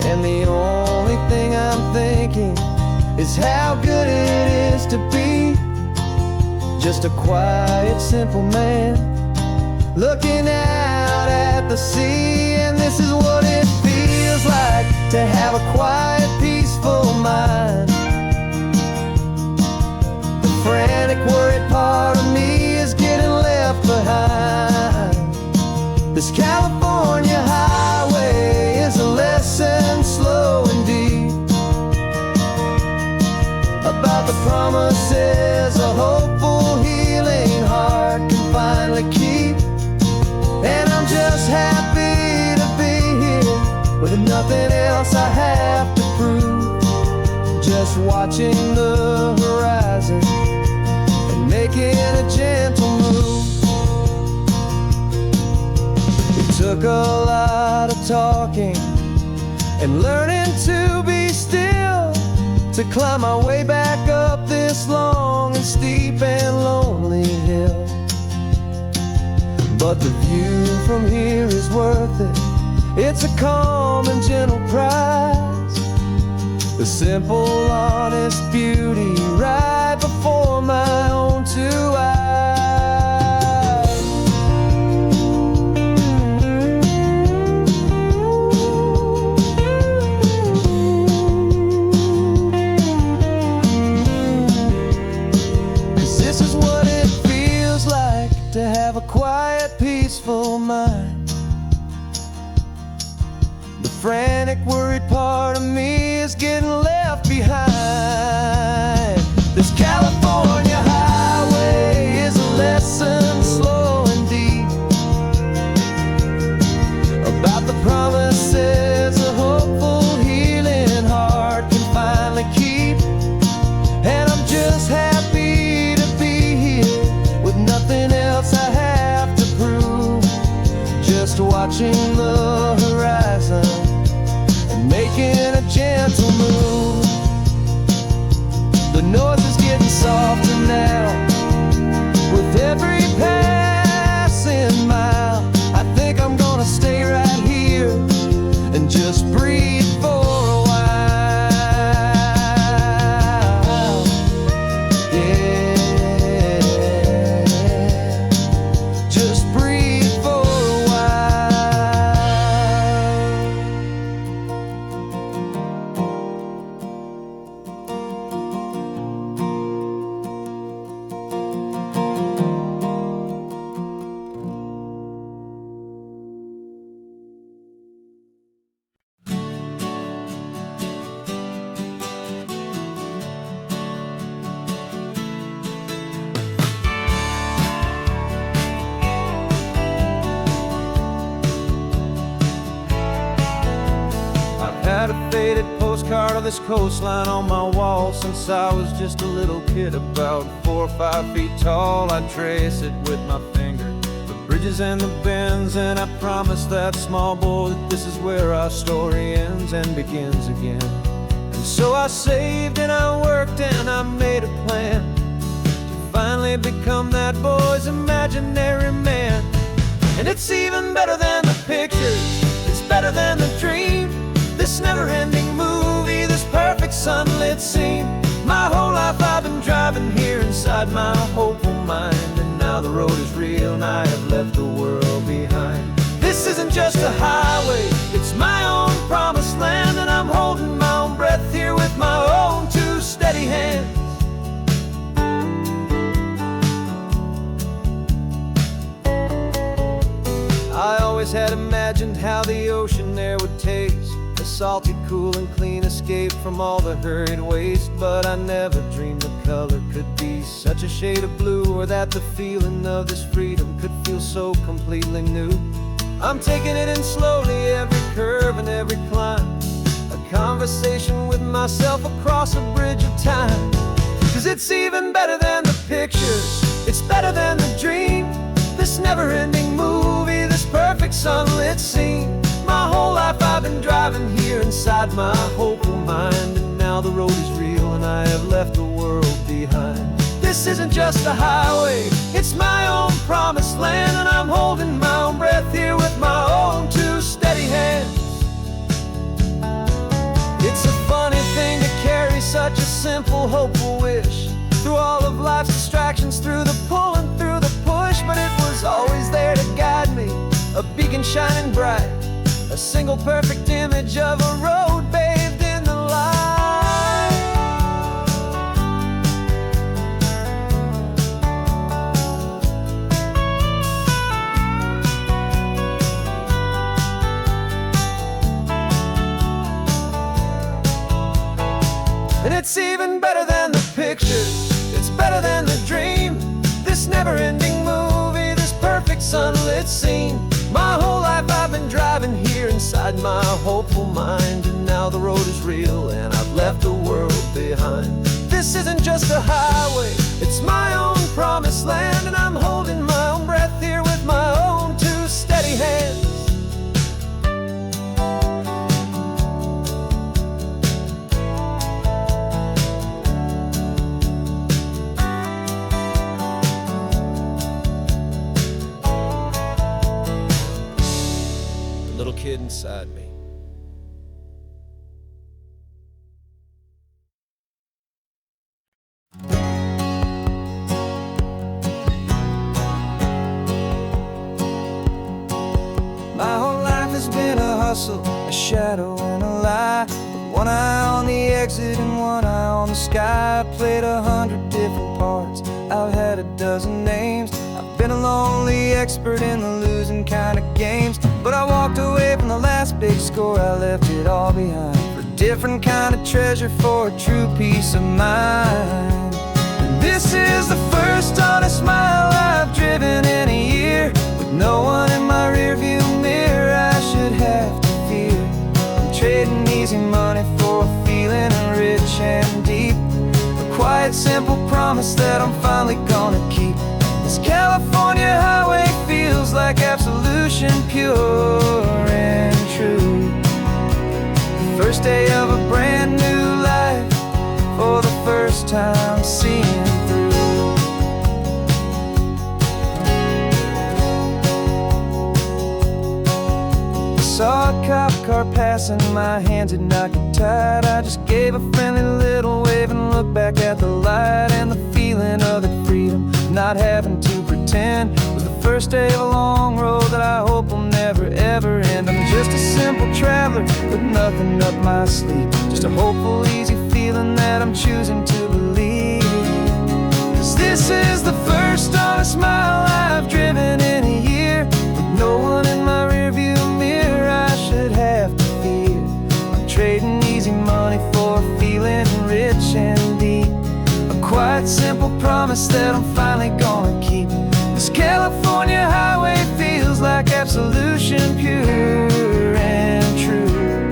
And the only thing I'm thinking is how good it is to be just a quiet, simple man looking out at the sea. And this is what it feels like to have a quiet, peaceful mind. The frantic, worried part of me is getting This California highway is a lesson slow and deep about the promises a hopeful, healing heart can finally keep. And I'm just happy to be here with nothing else I have to prove. Just watching the horizon and making a gentle move. It took a lot of talking and learning to be still to climb my way back up this long and steep and lonely hill. But the view from here is worth it. It's a calm and gentle prize, the simple, honest beauty right before my own two eyes. 'Cause this is what it feels like to have a quiet, peaceful mind. The frantic, worried part of me is getting left behind. This California highway is a lesson slow and deep about the promises a hopeful, healing heart can finally keep. And I'm just happy to be here with nothing else I have to prove. Just watching the horizon and making a gentle move. The noise is getting softer now with every passing mile. I think I'm gonna stay right here and just breathe for a while. Yeah, just breathe for a while. Had a faded postcard of this coastline on my wall since I was just a little kid, about 4 or 5 feet tall. I trace it with my finger, the bridges and the bends, and I promise that small boy that this is where our story ends and begins again. And so I saved and I worked and I made a plan to finally become that boy's imaginary man. And it's even better than the pictures, it's better than the dream. This never-ending movie, this perfect sunlit scene. My whole life I've been driving here inside my hopeful mind, and now the road is real and I have left the world behind. This isn't just a highway, it's my own promised land, and I'm holding my own breath here with my own two steady hands. I always had imagined how the ocean air would taste, a salty, cool and clean escape from all the hurried waste. But I never dreamed the color could be such a shade of blue, or that the feeling of this freedom could feel so completely new. I'm taking it in slowly, every curve and every climb, a conversation with myself across a bridge of time. 'Cause it's even better than the pictures, it's better than the dream. This never-ending movie, this perfect sunlit scene. My whole life I've been driving here inside my hopeful mind, and now the road is real and I have left the world behind. This isn't just a highway, it's my own promised land, and I'm holding my own breath here with my own two steady hands. It's a funny thing to carry such a simple, hopeful wish through all of life's distractions, through the pull and through the push. But it was always there to guide me, a beacon shining bright, a single perfect image of a road bathed in the light. it seem. My whole life I've been driving here inside my hopeful mind, and now the road is real and I've left the world behind. This isn't just a highway, it's my own promised land, and I'm holding my own breath here with my own two steady hands. The little kid inside me. My whole life has been a hustle, a shadow and a lie, with one eye on the exit and one eye on the sky. I've played 100 different parts, I've had a dozen names. I've been a lonely expert in the losing kind of games, but I walked away from the last big score, I left it all behind for a different kind of treasure, for a true peace of mind. And this is the first honest mile I've driven in a year, with no one in my rearview mirror I should have to fear. I'm trading easy money for a feeling rich and deep, a quiet simple promise that I'm finally gonna keep. This California highway feels like absolution, pure and true. The first day of a brand new life, for the first time seeing through. Saw a cop car passing, my hands had not get tied. I just gave a friendly little wave and looked back at the light, and the feeling of the freedom, not having to pretend, was the first day of a long road that I hope will never ever end. I'm just a simple traveler with nothing up my sleeve, just a hopeful easy feeling that I'm choosing to believe. 'Cause this is the first honest mile I've driven in a year, with no one in my rearview mirror I should have to fear. I'm trading easy money for a feeling rich and deep, a quiet simple promise that I'm finally gonna keep. This California highway feels like absolution, pure and true.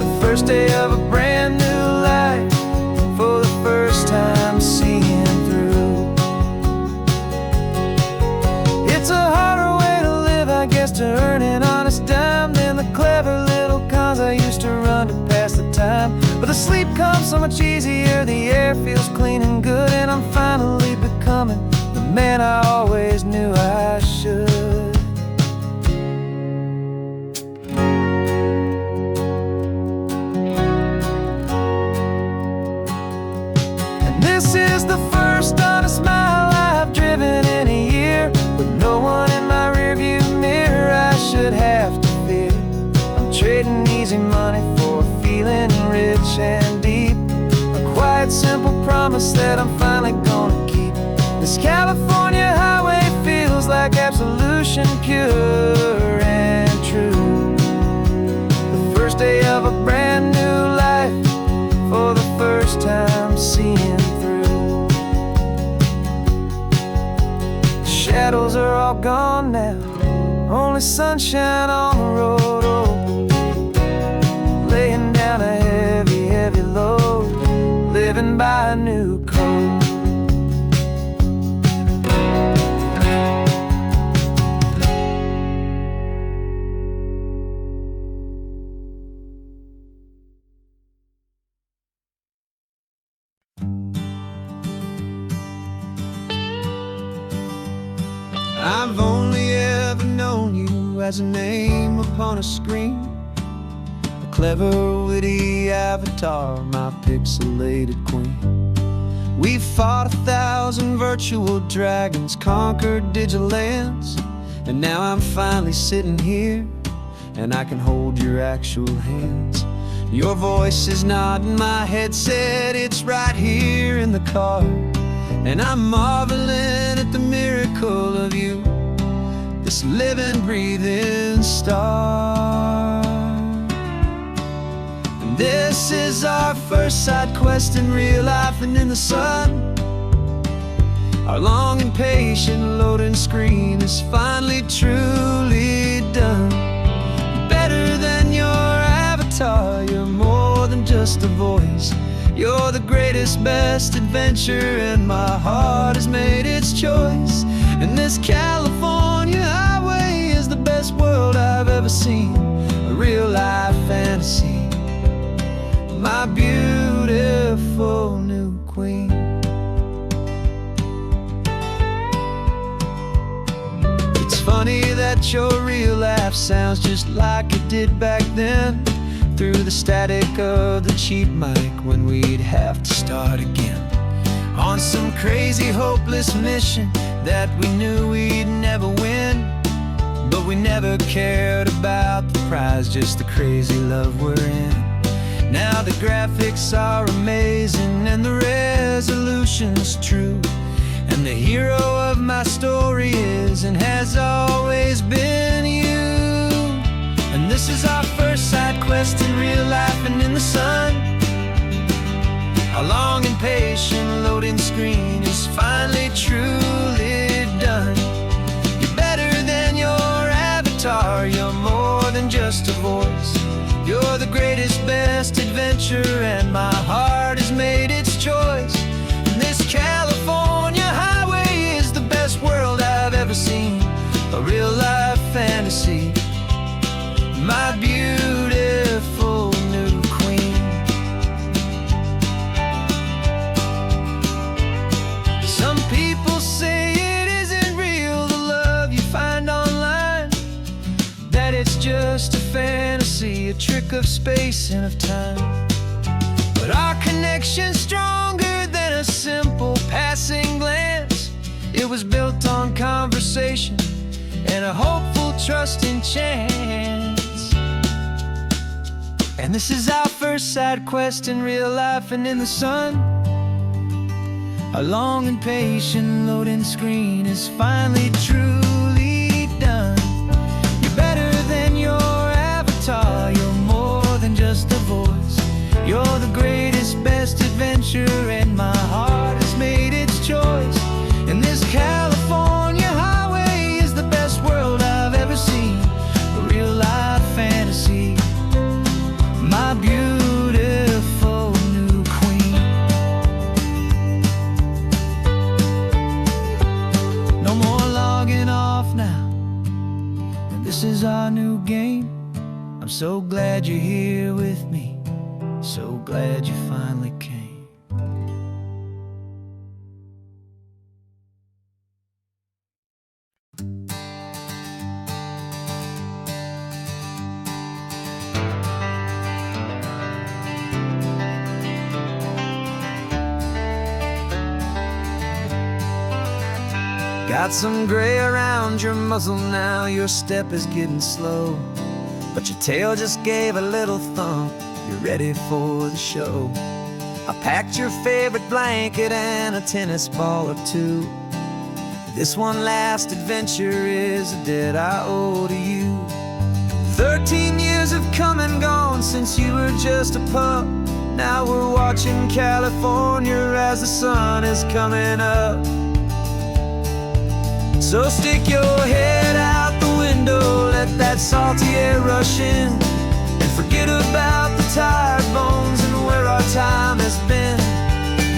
The first day of a brand new life, for the first time seeing through. It's a harder way to live, I guess, to earn an honest dime than the clever little cons I used to run to pass the time. But the sleep comes so much easier, the air feels clean and good, and I'm finally becoming the man I always knew I should. And this is the first honest mile I've driven in a year, with no one in my rearview mirror I should have to fear. I'm trading easy money for a feeling rich and deep, a quiet simple promise that I'm finally gonna keep. This California highway feels like absolution, pure and true. The first day of a brand new life, for the first time seeing through. The shadows are all gone now, only sunshine on the road. Oh, laying down a heavy, heavy load, living by a new code. I've only ever known you as a name upon a screen, a clever, witty avatar, my pixelated queen. We've fought 1,000 virtual dragons, conquered digital lands, and now I'm finally sitting here, and I can hold your actual hands. Your voice is not in my headset, it's right here in the car, and I'm marveling at the miracle of you, this living, breathing star. And this is our first side quest in real life and in the sun. Our long and patient loading screen is finally truly done. Better than your avatar, you're more than just a voice. You're the greatest, best adventure, and my heart has made its choice. And this California highway is the best world I've ever seen. A real life fantasy, my beautiful new queen. It's funny that your real life sounds just like it did back then, through the static of the cheap mic when we'd have to start again, on some crazy hopeless mission that we knew we'd never win. But we never cared about the prize, just the crazy love we're in. Now the graphics are amazing and the resolution's true, and the hero of my story is and has always been you. And this is our first side quest in real life and in the sun. Our long and patient loading screen is finally truly done. You're better than your avatar, you're more than just a voice. You're the greatest, best adventure, and my heart has made its choice. And this California highway is the best world I've ever seen. A real life fantasy, my beautiful new queen. Some people say it isn't real, the love you find online, that it's just a fantasy, a trick of space and of time. But our connection's stronger than a simple passing glance. It was built on conversation and a hopeful, trusting chance. And this is our first side quest in real life and in the sun. Our long and patient loading screen is finally truly done. You're better than your avatar, you're more than just a voice. You're the greatest, best adventure, and my heart has made its choice. And this California highway is the best world I've ever seen. A real life fantasy, my beautiful new queen. No more logging off now, and this is our new game. I'm so glad you're here with me, so glad you finally came. Got some gray around your muzzle now, your step is getting slow, but your tail just gave a little thump, you're ready for the show. I packed your favorite blanket and a tennis ball or two. This one last adventure is a debt I owe to you. 13 years have come and gone since you were just a pup. Now we're watching California as the sun is coming up. So stick your head out the window, let that salty air rush in, and forget about the tired bones and where our time has been.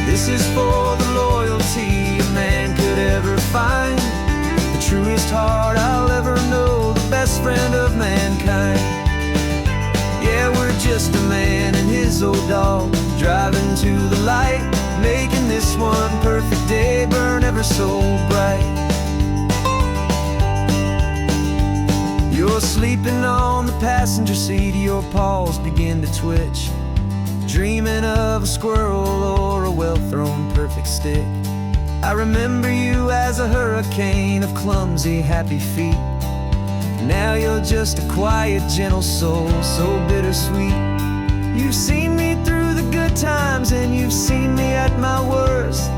This is for the loyalty a man could ever find, the truest heart I'll ever know, the best friend of mankind. Yeah, we're just a man and his old dog, driving to the light, making this one perfect day burn ever so bright. You're sleeping on the passenger seat, your paws begin to twitch, dreaming of a squirrel or a well-thrown perfect stick. I remember you as a hurricane of clumsy, happy feet. Now you're just a quiet, gentle soul, so bittersweet. You've seen me through the good times and you've seen me at my worst.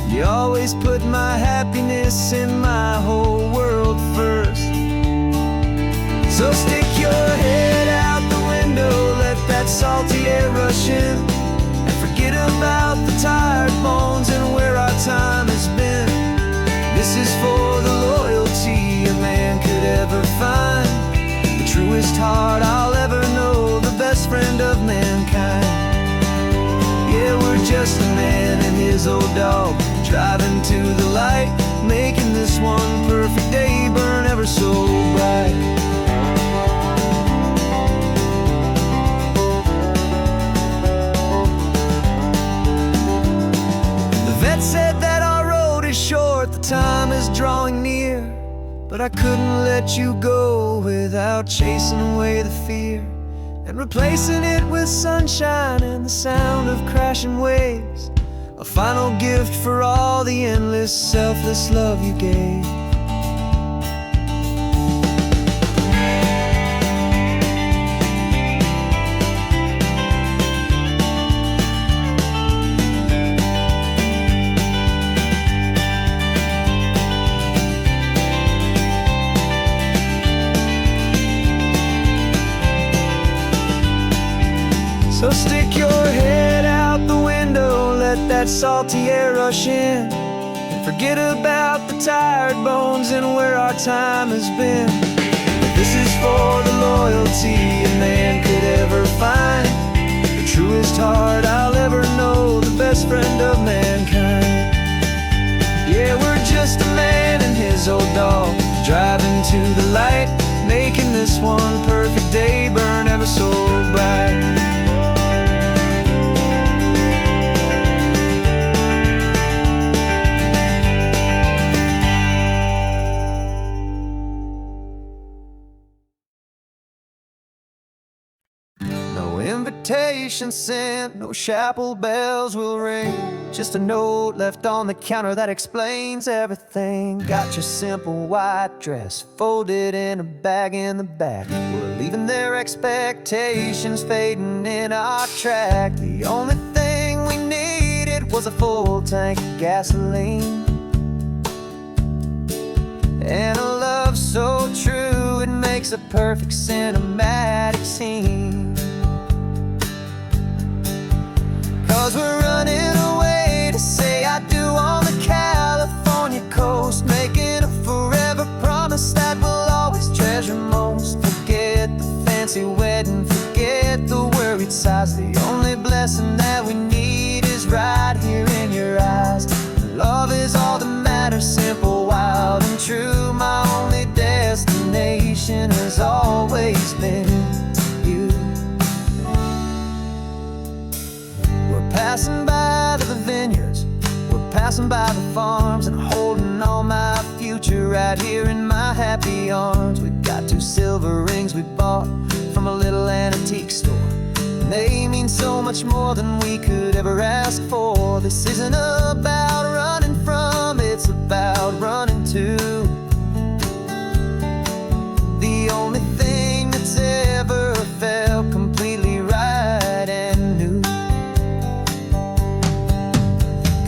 You always put my happiness in my whole world first. So stick your head out the window, let that salty air rush in, and forget about the tired bones and where our time has been. truest heart I'll ever know, the best friend of mankind. Yeah, we're just a man and his old dog, driving to the light, making this one perfect day burn ever so bright. The vet said that our road is short, the time is drawing near, but I couldn't let you go without chasing away the fear and replacing it with sunshine and the sound of crashing waves. A final gift for all the endless, selfless love you gave. So stick your head out the window, let that salty air rush in, and forget about the tired bones and where our time has been. This is for the loyalty a man could ever find, the truest heart I'll ever know, the best friend of mankind. Yeah, we're just a man and his old dog, driving to the light, making this one perfect day burn ever so bright. No invitation sent, no chapel bells will ring, just a note left on the counter that explains everything. Got your simple white dress folded in a bag in the back. We're leaving their expectations fading in our track. The only thing we needed was a full tank of gasoline and a love so true it makes a perfect cinematic scene. 'Cause we're running away to say I do on the California coast, making a forever promise that we'll always treasure most. Forget the fancy wedding, forget the worried sighs. The only blessing that we need is right here in your eyes. Love is all that matters, simple, wild, and true. My only destination has always been you. We're passing by the vineyards, we're passing by the farms, and holding all my future right here in my happy arms. We've got 2 silver rings we bought from a little antique store, and they mean so much more than we could ever ask for. This isn't about running from, it's about running to the only thing that's ever felt completely right and new.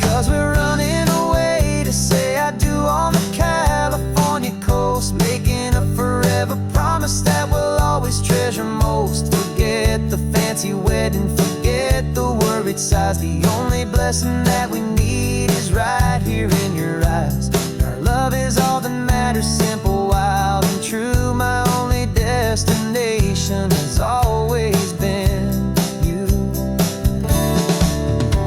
'Cause we're running away to say I do on the California coast, making a forever promise that we'll always treasure most. Forget the fancy wedding, forget the worried sighs. The only blessing that we need is right here in your eyes. Our love is all that matters, simple, wild, and true. My only destination has always been you.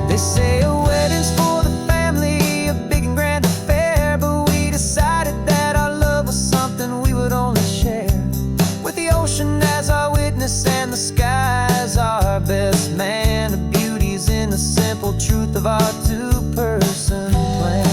They say a wedding's for the family, a big and grand affair, but we decided that our love was something we would only share with the ocean as our witness and the sky as our best man. The beauty's in the simple truth of our 2-person plan.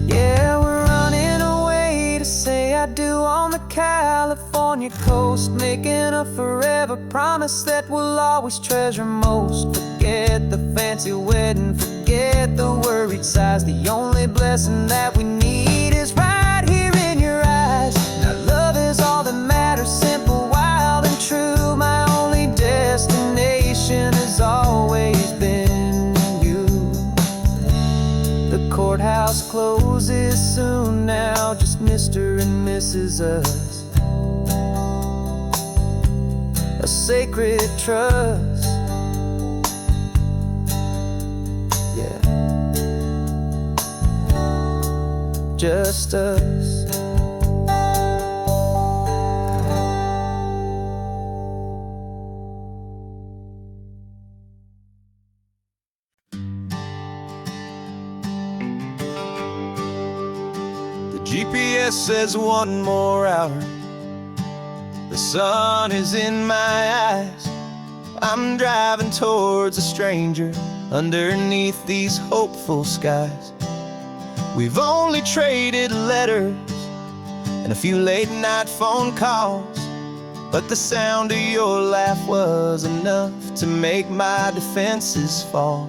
Yeah, we're running away to say I do on the California coast, making a forever promise that we'll always treasure most. Forget the fancy wedding, forget the worried sighs. The only blessing that we need is right here in your eyes. Now love is all that matters, simple, wild, and true. My only destination has always been you. The courthouse closes soon now, just Mr. and Mrs. Us. sacred trust. Yeah, just us. GPS says 1 more hour. The sun is in my eyes. I'm driving towards a stranger underneath these hopeful skies. We've only traded letters and a few late night phone calls, but the sound of your laugh was enough to make my defenses fall.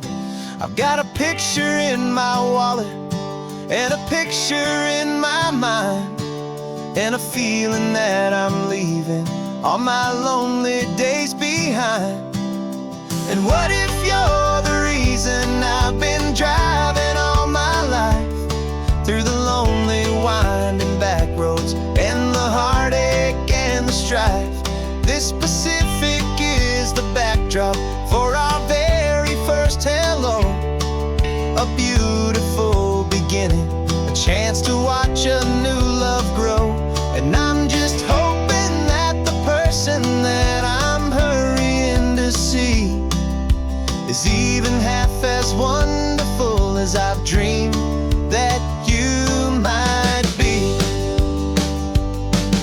I've got a picture in my wallet and a picture in my mind, and a feeling that I'm leaving all my lonely days behind. And what if you're the reason I've been driving all my life, through the lonely winding back roads and the heartache and the strife? This Pacific is the backdrop for our very first hello. A beautiful beginning, a chance to watch a new love grow. And I'm just hoping that the person that I'm hurrying to see is even half as wonderful as I've dreamed that you might be.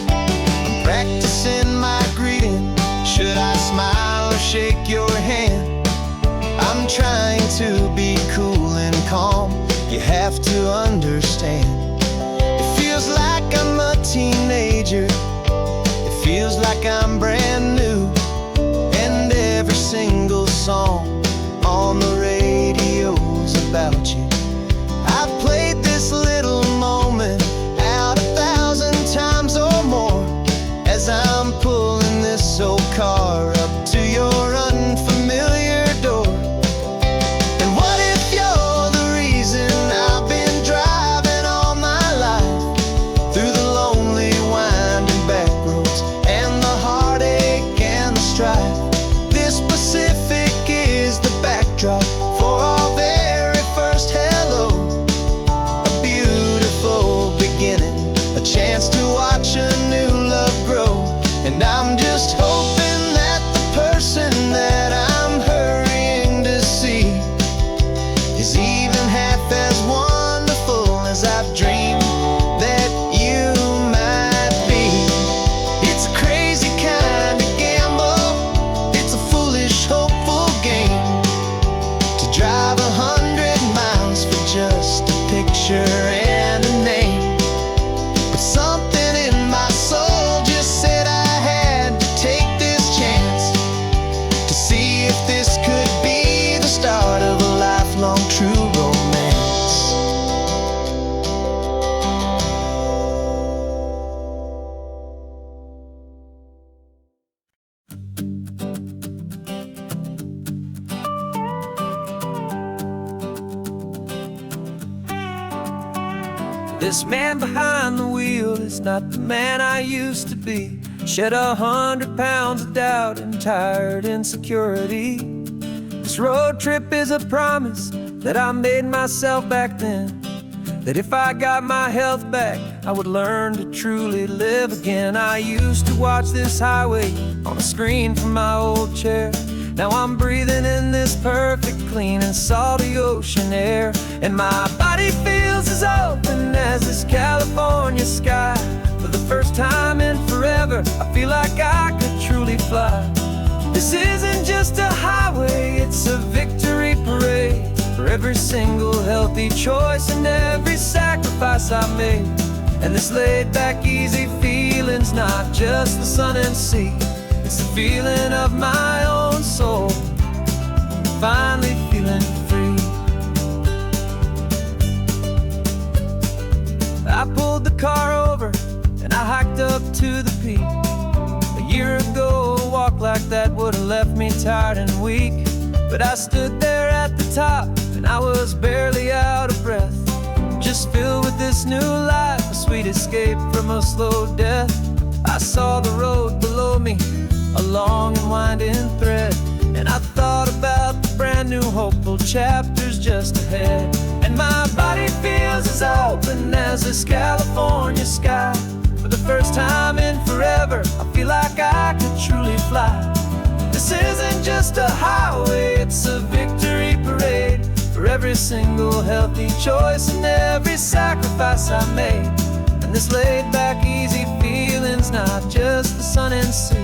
I'm practicing my greeting. Should I smile or shake your hand? I'm trying to be cool and calm. You have to understand. It feels like I'm a teenager. It feels like I'm brand new. And every single song on the radio's about you. I've played this little moment out 1,000 times or more, as I'm pulling this old car up to your unfamiliar door. And what if you're the reason I've been driving all my life, through the lonely winding back roads and the heartache and the strife? This Pacific is the backdrop for our very first hello. A beautiful beginning, a chance to watch a new love grow. And I'm just hoping that the person that I'm hurrying to see is even half as wonderful as I've dreamed that you might be. It's a crazy kind of gamble. It's a foolish, hopeful game to drive 100 miles for just a picture and a name. But something in my soul just said I had to take this chance to see if this could be the start of a lifelong true romance. This man behind the wheel is not the man I used to be. Shed 100 pounds of doubt and tired insecurity. This road trip is a promise that I made myself back then, that if I got my health back, I would learn to truly live again. I used to watch this highway on a screen from my old chair. Now I'm breathing in this perfect, clean and salty ocean air. And my body feels as open as this California sky. For the first time in forever, I feel like I could truly fly. This isn't just a highway, it's a victory parade for every single healthy choice and every sacrifice I made. And this laid back, easy feeling's not just the sun and sea. It's the feeling of my own soul, finally feeling free. I pulled the car over and I hiked up to the peak. A year ago, a walk like that would've left me tired and weak. But I stood there at the top and I was barely out of breath, just filled with this new life, a sweet escape from a slow death. I saw the road below me, a long and winding thread. And I thought about the brand new hopeful chapters just ahead. And my body feels as open as this California sky. For the first time in forever, I feel like I could truly fly. This isn't just a highway, it's a victory parade. For every single healthy choice and every sacrifice I made. And this laid back easy feeling's not just the sun and sea,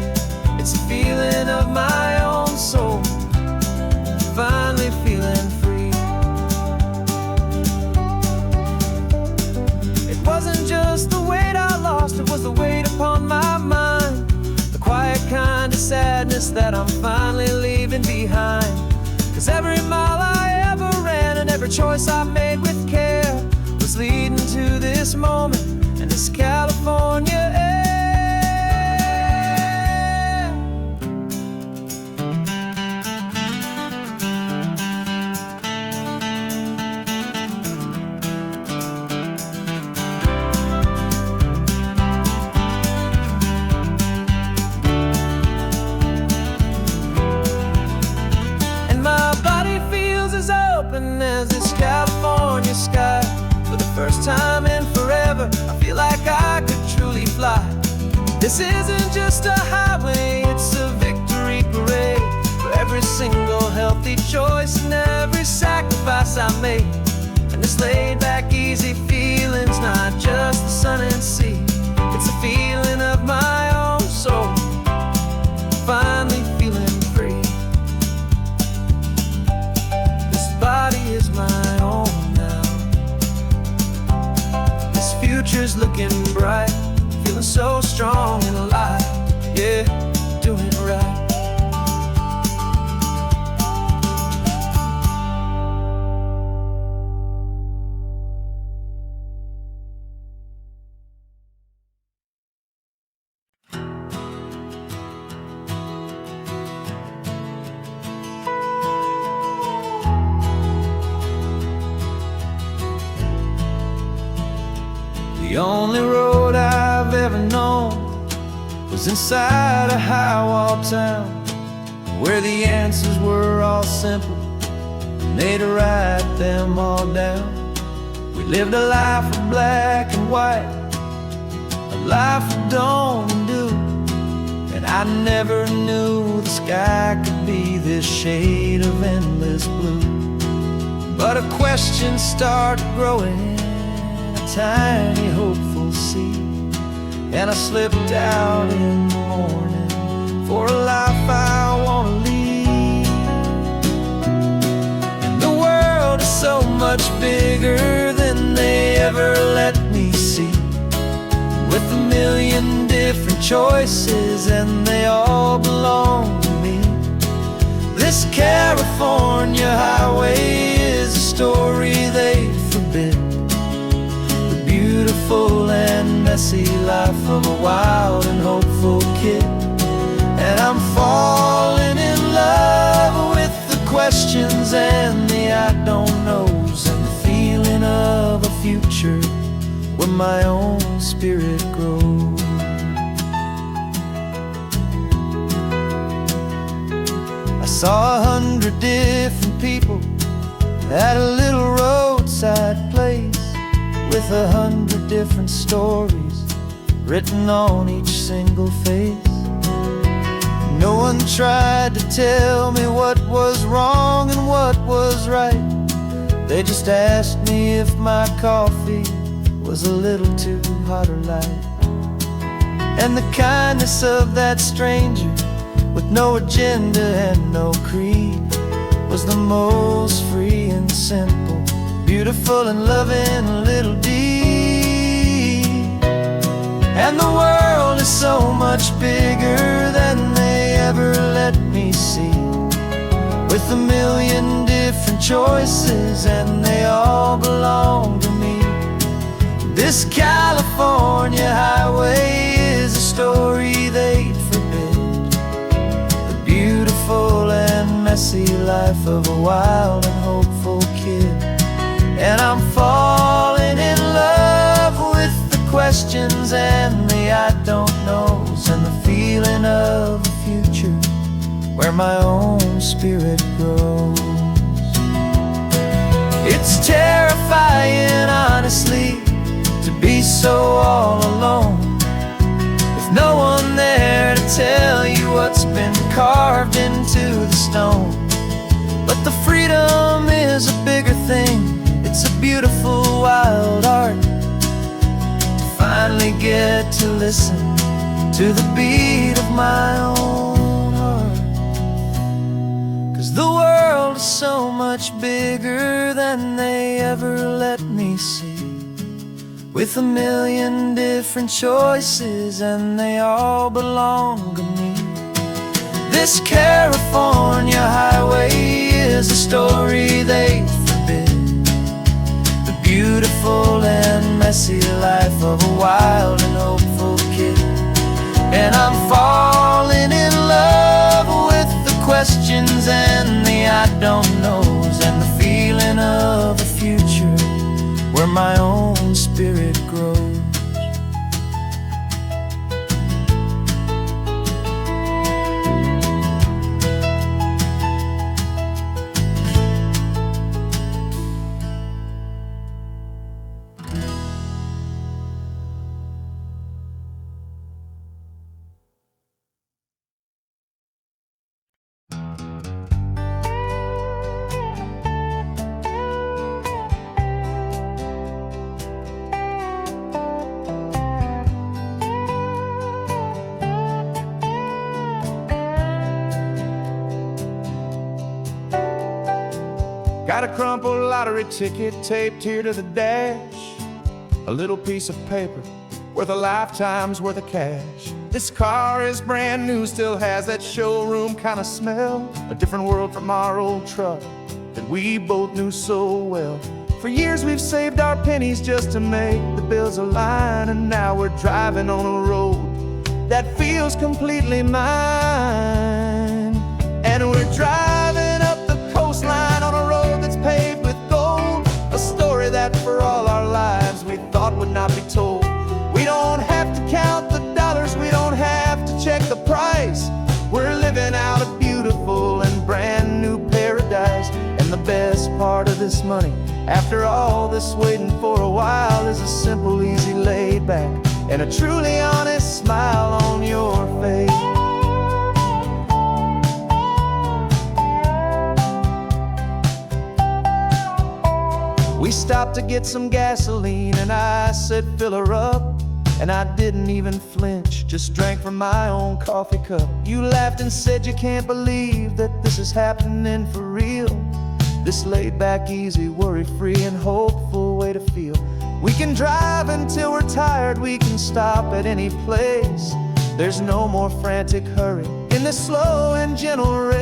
it's a feeling of my own soul, finally feeling free. It wasn't just the weight I lost, it was the weight upon my mind. The quiet kind of sadness that I'm finally leaving behind. 'Cause every mile I ever ran and every choice I made with care was leading to this moment and this California air. As this California sky. For the first time in forever, I feel like I could truly fly. This isn't just a highway, it's a victory parade. For every single healthy choice and every sacrifice I made. And this laid back easy feeling's not just the sun and sea, it's a feeling of my own soul, finally feeling free. Body is my own now. This future's looking bright, feeling so strong and alive. Yeah, doing it right. The only road I've ever known was inside a high-wall town, where the answers were all simple and they'd write them all down. We lived a life of black and white, a life of dawn and dew, and I never knew the sky could be this shade of endless blue. But a question started growing, tiny hopeful seed, and I slipped out in the morning for a life I want to lead. And the world is so much bigger than they ever let me see, with a million different choices and they all belong to me. This California highway is a story they forbid, beautiful and messy life of a wild and hopeful kid. And I'm falling in love with the questions and the I don't knows, and the feeling of a future where my own spirit grows. I saw 100 different people at a little roadside place, with 100 different stories written on each single face. No one tried to tell me what was wrong and what was right. They just asked me if my coffee was a little too hot or light. And the kindness of that stranger, with no agenda and no creed, was the most free and simple, beautiful and loving little deed. And the world is so much bigger than they ever let me see, with a million different choices and they all belong to me. This California highway is a story they'd forbid, the beautiful and messy life of a wild and hopeful kid. And I'm falling in love with the questions and the I don't knows, and the feeling of the future my own spirit grows. It's terrifying, honestly, to be so all alone, with no one there to tell you what's been carved into the stone. But the freedom is a bigger thing. It's a beautiful wild art to finally get to listen to the beat of my own heart. 'Cause the world is so much bigger than they ever let me see, with a million different choices and they all belong to me. This California highway is a story they forbid, the beautiful and messy life of a wild and hopeful kid. And I'm falling in love with the questions and the I don't knows, and the feeling of a future where my own spirit grows. Got a crumpled lottery ticket taped here to the dash, a little piece of paper worth a lifetime's worth of cash. This car is brand new, still has that showroom kind of smell, a different world from our old truck that we both knew so well. For years we've saved our pennies just to make the bills align, and now we're driving on a road that feels completely mine. And we're driving up the coastline on a road that's paved with gold, a story that for all our lives we thought would not be told. We don't have to count the dollars, we don't have to check the price. We're living out a beautiful and brand new paradise. And the best part of this money, after all this waiting for a while, is a simple, easy, laid back, and a truly honest smile on your face. We stopped to get some gasoline and I said fill her up, and I didn't even flinch, just drank from my own coffee cup. You laughed and said you can't believe that this is happening for real, this laid back, easy, worry-free and hopeful way to feel. We can drive until we're tired, we can stop at any place. There's no more frantic hurry in this slow and gentle race.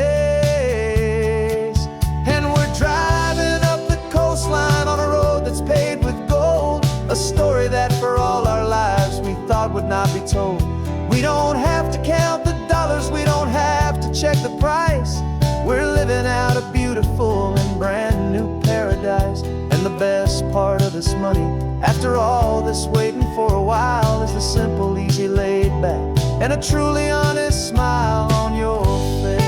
And we're driving up the coastline on a road that's paved with gold, a story that for all our lives we thought would not be told. We don't have to count the dollars, we don't have to check the price. We're living out a beautiful and brand new paradise. And the best part of this money, after all this waiting for a while, is the simple, easy, laid back, and a truly honest smile on your face.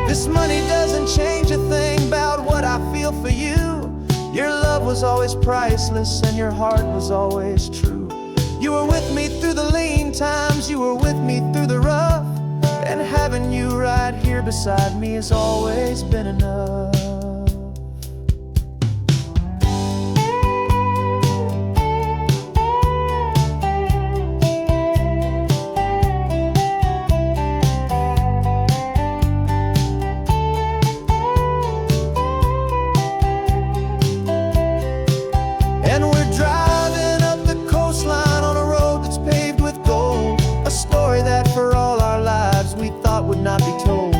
This money doesn't change a thing about what I feel for you. Your love was always priceless and your heart was always true. You were with me through the lean times, you were with me through the rough, and having you right here beside me has always been enough. And we're driving up the coastline on a road that's paved with gold, a story that for all our lives we thought would not be told.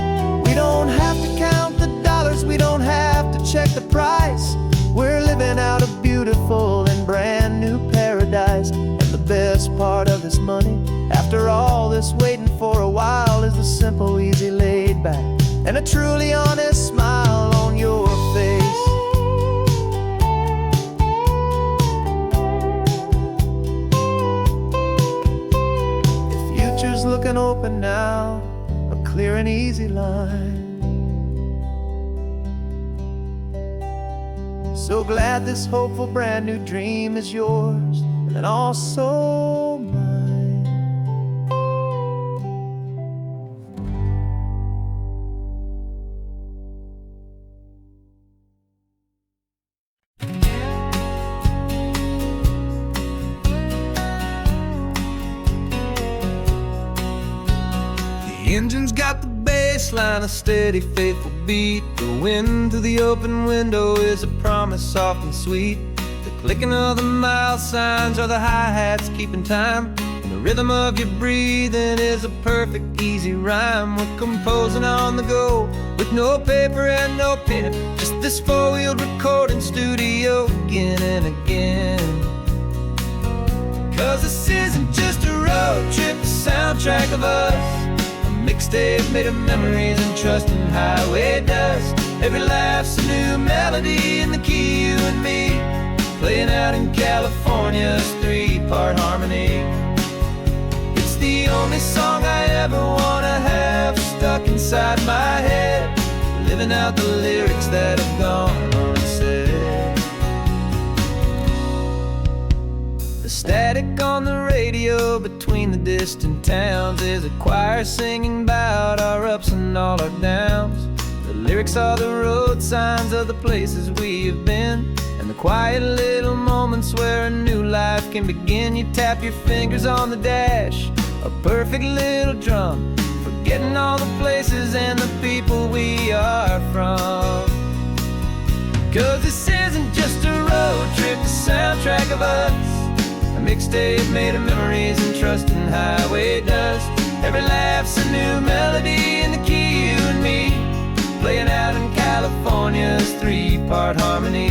We don't have to count the dollars, we don't have to check the price. We're living out a beautiful and brand new paradise. And the best part of this money, after all this waiting for a while, is the simple, easy, laid back, and a truly honest smile on your face. can open now, a clear and easy line. So glad this hopeful brand new dream is yours and also mine. The engine's got the bass line, a steady, faithful beat. The wind through the open window is a promise soft and sweet. The clicking of the mile signs are the hi-hats keeping time. And the rhythm of your breathing is a perfect, easy rhyme. We're composing on the go with no paper and no pen, just this four-wheeled recording studio again and again. 'Cause this isn't just a road trip, the soundtrack of us. Mixtape made of memories and trust in highway dust. Every laugh's a new melody in the key, you and me, playing out in California's three-part harmony. It's the only song I ever wanna have stuck inside my head, living out the lyrics that have gone unsaid. The static on the radio between the distant towns is a choir singing about our ups and all our downs. The lyrics are the road signs of the places we have been, and the quiet little moments where a new life can begin. You tap your fingers on the dash, a perfect little drum, forgetting all the places and the people we are from. 'Cause this isn't just a road trip, the soundtrack of us. A mixtape made of memories and trust in highway dust. Every laugh's a new melody in the key, you and me, playing out in California's three-part harmony.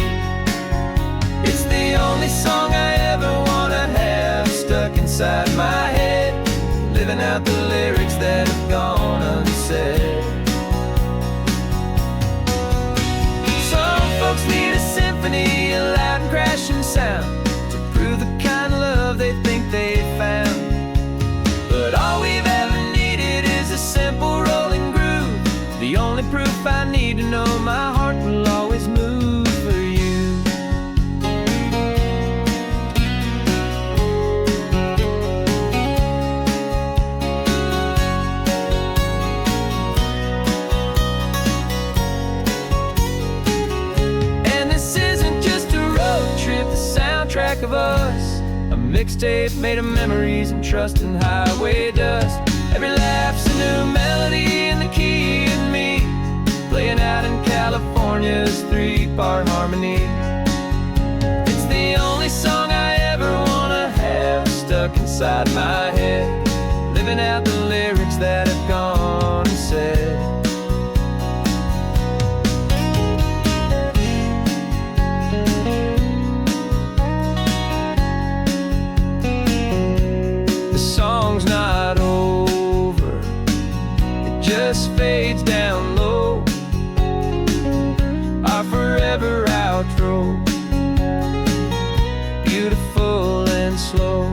It's the only song I ever wanna have stuck inside my head, living out the lyrics that have gone unsaid. Some folks need a symphony, a loud and crashing sound, to prove the kind of love they think they found. But all we've ever needed is a simple rolling groove, the only proof I need to know my heart will always move for you. And this isn't just a road trip, the soundtrack of us. A mixtape made of memories and trust in highway dust. Every laugh's a new melody in the key, and me, playing out in California's three-part harmony. It's the only song I ever wanna have stuck inside my head, living out the lyrics that have gone unsaid. Song's not over, it just fades down low, our forever outro, beautiful and slow.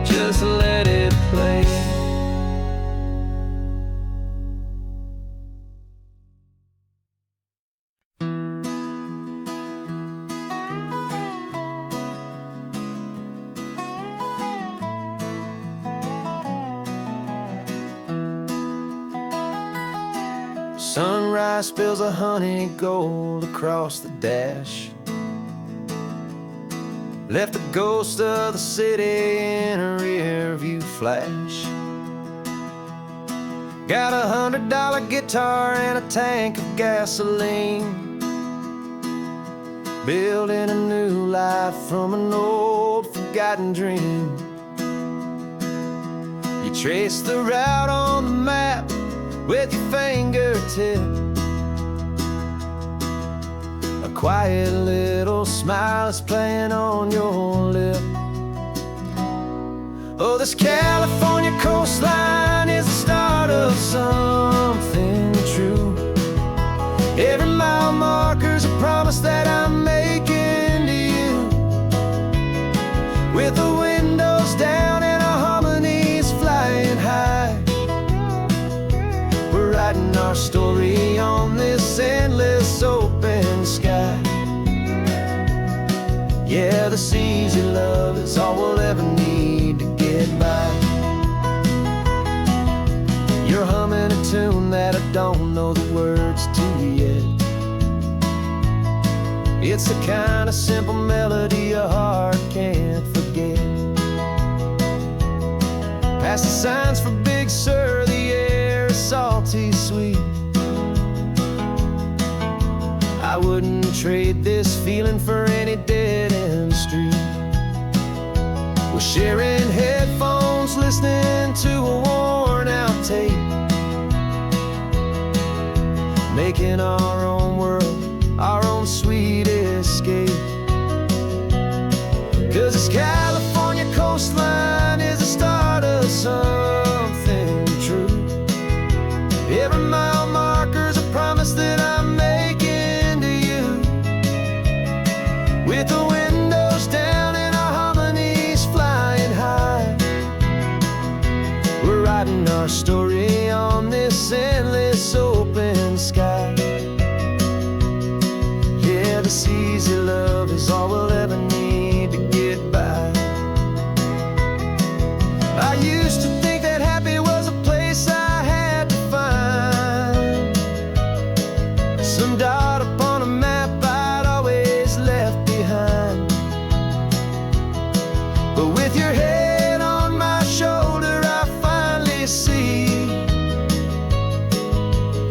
Just let it play. Sunrise spills a honey gold across the dash, left the ghost of the city in a rear view flash. Got a $100 guitar and a tank of gasoline, building a new life from an old forgotten dream. You trace the route on the map with your fingertip, a quiet little smile is playing on your lip. Oh, this California coastline is the start of something true. Every mile marker's a promise that I'm making to you, with the windows down and our harmonies Yeah, this easy love is all we'll ever need to get by. You're humming a tune that I don't know the words to yet. It's the kind of simple melody your heart can't forget. Past the signs for Big Sur, the air is salty sweet. I wouldn't trade this feeling for any dead-end street. We're sharing headphones, listening to a worn-out tape, making our own world, our own sweet escape. 'Cause this California coastline is the start of something true. Every mile marker's a promise that I'm making to you. With the windows down and our harmonies flying high, we're writing our story on this endless open sky. Yeah, this easy love is all we'll ever need to get by. I used to think that happy was a place I had to find, some dot upon a map I'd always left behind. But with your head on my shoulder, I finally see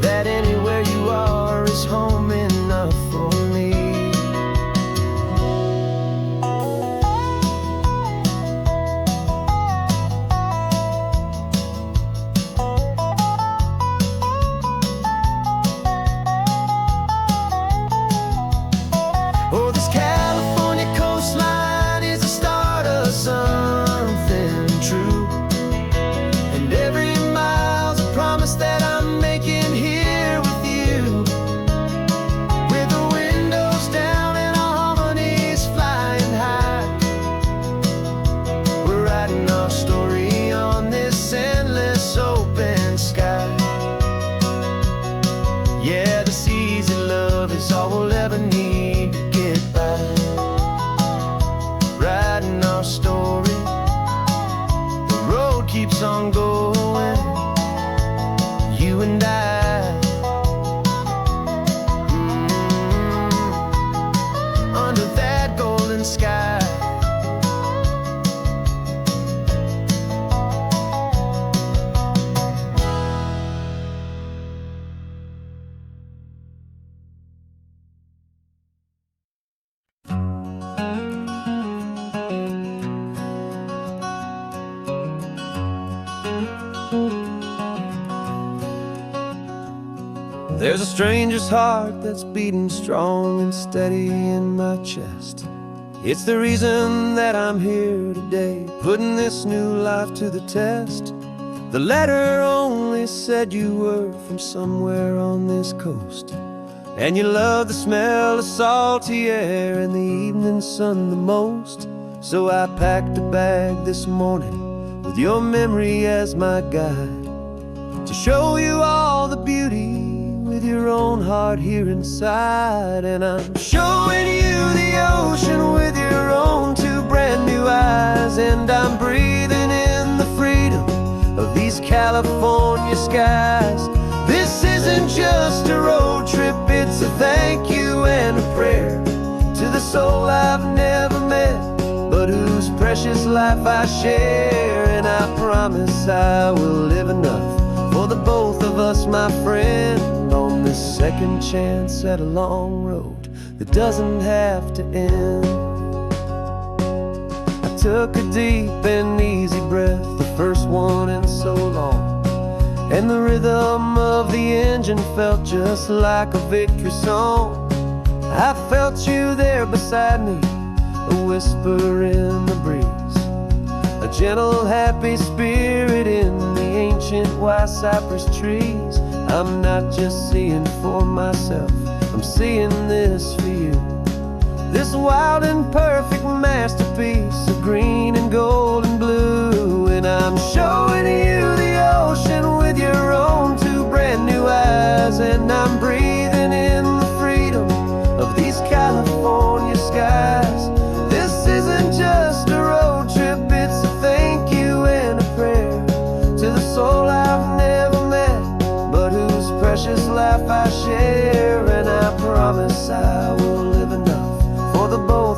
that anywhere you are is home enough for me. Oh, this California coastline is the start of something true. And every mile's a promise that I'm making here with you. With the windows down and our harmonies flying high, we're writing our story on this endless open sky. Yeah, this easy love is all we'll ever need to get by. Writing our story, the road keeps on going, you and I. Under that golden sky. There's a stranger's heart that's beating strong and steady in my chest. It's the reason that I'm here today, putting this new life to the test. The letter only said you were from somewhere on this coast, and you love the smell of salty air and the evening sun the most. So I packed a bag this morning with your memory as my guide, to show you all the beauty with your own heart here inside. And I'm showing you the ocean with your own two brand new eyes, and I'm breathing in the freedom of these California skies. This isn't just a road trip, it's a thank you and a prayer to the soul I've never met, but whose precious life I share. And I promise I will live enough for the both of us, my friend, on this second chance at a long road that doesn't have to end. I took a deep and easy breath, the first one in so long, and the rhythm of the engine felt just like a victory song. I felt you there beside me, a whisper in the breeze, a gentle happy spirit in the ancient white cypress trees. I'm not just seeing for myself, I'm seeing this for you. This wild and perfect masterpiece of green and gold and blue. And I'm showing you the ocean with your own two brand new eyes, and I'm breathing in the freedom of these California skies.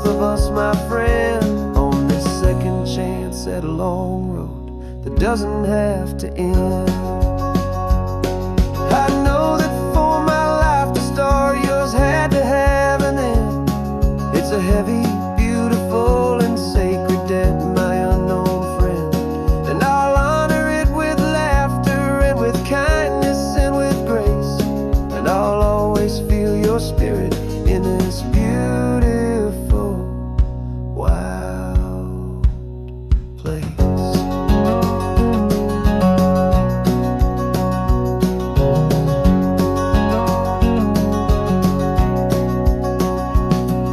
of us, my friend, on this second chance at a long road that doesn't have to end. I know that for my life to start, yours had to have an end. It's a heavy, beautiful, and sacred debt, my unknown friend, and I'll honor it with laughter and with kindness and with grace, and I'll always feel your spirit in this beautiful, wild place.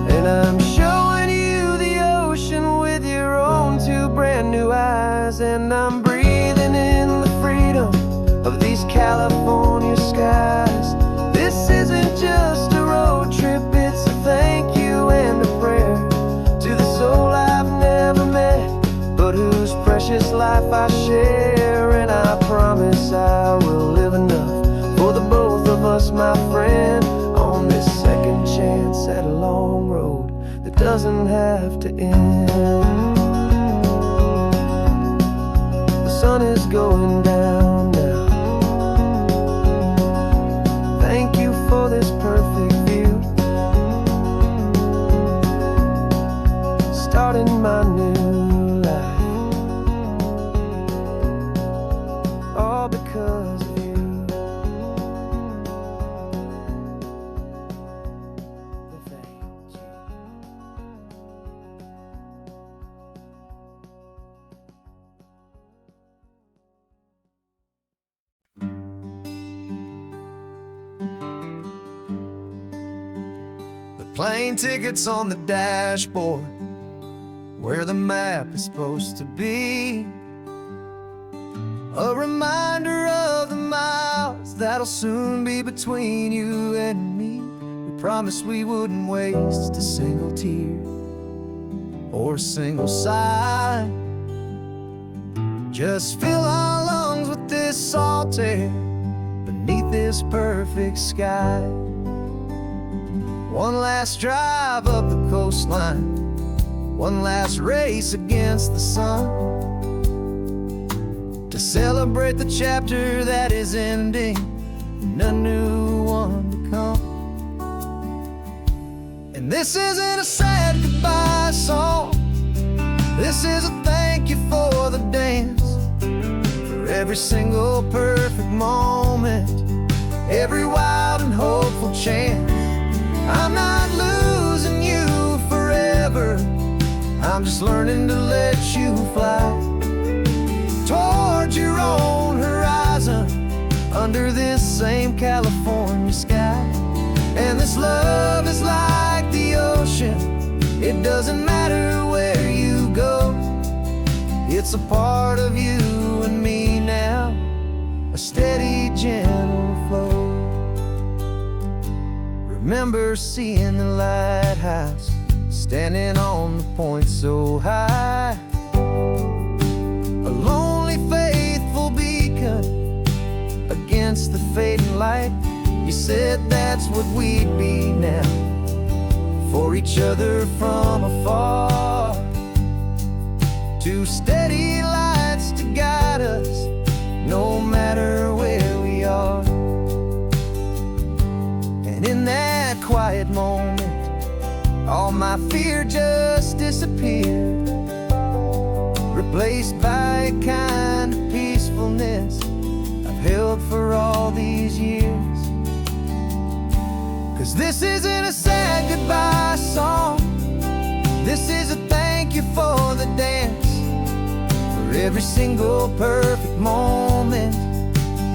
And I'm showing you the ocean with your own two brand new eyes, and I'm breathing in the freedom of these California skies. This isn't just a road trip, it's a thank you and a prayer to the soul I've never met, but whose precious life I share. And I promise I will live enough for the both of us, my friend, on this second chance at a long road that doesn't have to end. The sun is going down now. Thank you for this perfect view, starting my new life, all because of you. Thank you. Plane tickets on the dashboard, where the map is supposed to be. A reminder of the miles that'll soon be between you and me. We promised we wouldn't waste a single tear or a single sigh. Just fill our lungs with this salt air beneath this perfect sky. One last drive up the coastline, one last race against the sun, to celebrate the chapter that is ending and a new one to come. And this isn't a sad goodbye song, this is a thank you for the dance, for every single perfect moment, every wild and hopeful chance. I'm not losing you forever, I'm just learning to let you fly towards your own horizon, under this same California sky. And this love is like the ocean, it doesn't matter where you go, it's a part of you and me now, a steady, gentle flow. Remember seeing the lighthouse, standing on the point so high, a lonely, faithful beacon against the fading light. You said that's what we'd be now, for each other from afar. Two steady lights to guide us, no matter where we are. And in that quiet moment, all my fear just disappeared, replaced by a kind of peacefulness I've held for all these years. 'Cause this isn't a sad goodbye song, this is a thank you for the dance, for every single perfect moment,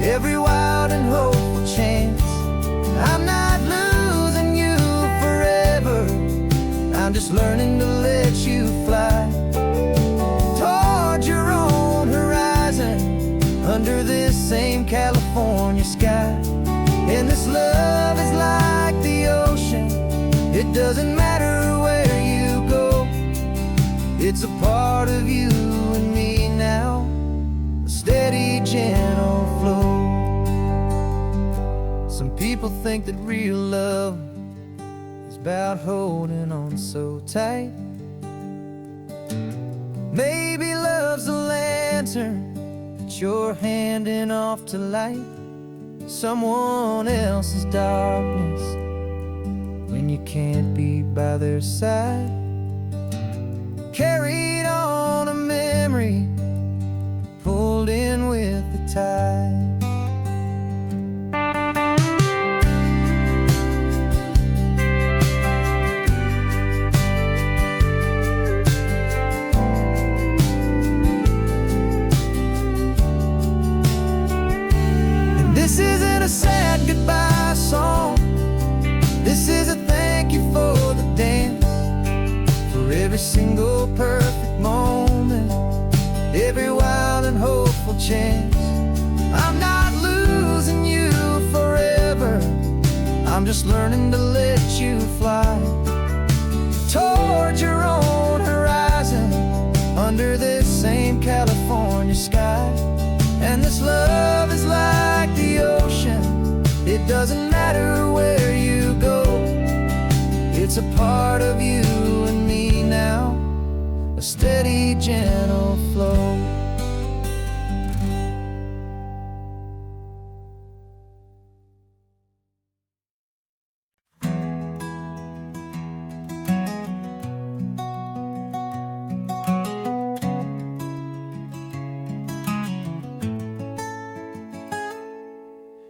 every wild and hopeful chance. I'm not losing you forever, I'm just learning to let you fly towards your own horizon, under this same California sky. And this love is like the ocean, it doesn't matter where you go, it's a part of you and me now, a steady, gentle flow. Some people think that real love is about holding on so tight. Maybe love's a lantern that you're handing off to light someone else's darkness when you can't be by their side. Carried on a memory, pulled in with the tide. This isn't a sad goodbye song. This is a thank you for the dance, for every single perfect moment, every wild and hopeful chance. I'm not losing you forever, I'm just learning to let you fly towards your own horizon, under this same California sky. And this love is like the ocean, it doesn't matter where you go. It's a part of you and me now, a steady, gentle flow.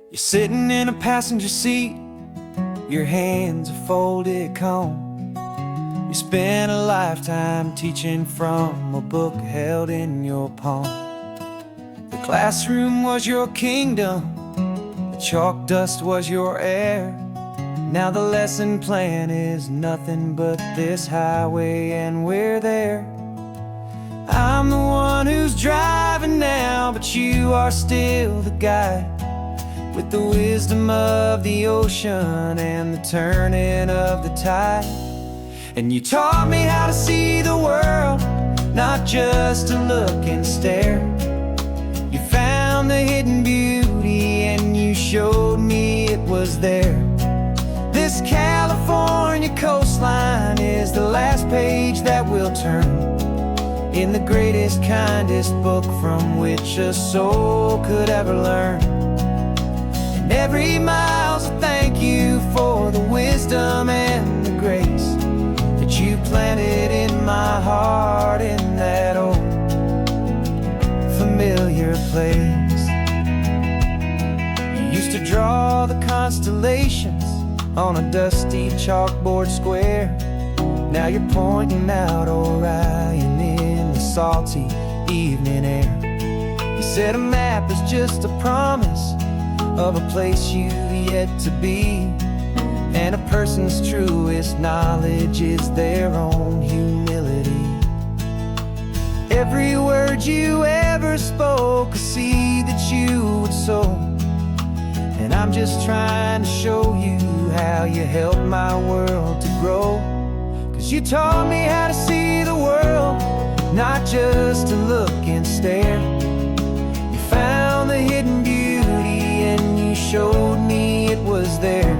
You're sitting in a passenger seat, your hands are folded calm. You spent a lifetime teaching from a book held in your palm. The classroom was your kingdom, the chalk dust was your air. Now the lesson plan is nothing but this highway and we're there. I'm the one who's driving now, but you are still the guide, with the wisdom of the ocean and the turning of the tide. And you taught me how to see the world, not just to look and stare. You found the hidden beauty and you showed me it was there. This California coastline is the last page that we'll turn in the greatest, kindest book from which a soul could ever learn. Every mile's a thank you for the wisdom and the grace that you planted in my heart in that old familiar place. You used to draw the constellations on a dusty chalkboard square. Now you're pointing out Orion in the salty evening air. You said a map is just a promise of a place you've yet to be, and a person's truest knowledge is their own humility. Every word you ever spoke, a seed that you would sow, and I'm just trying to show you how you helped my world to grow. 'Cause you taught me how to see the world, not just to look and stare. You found the hidden beauty and you showed me it was there.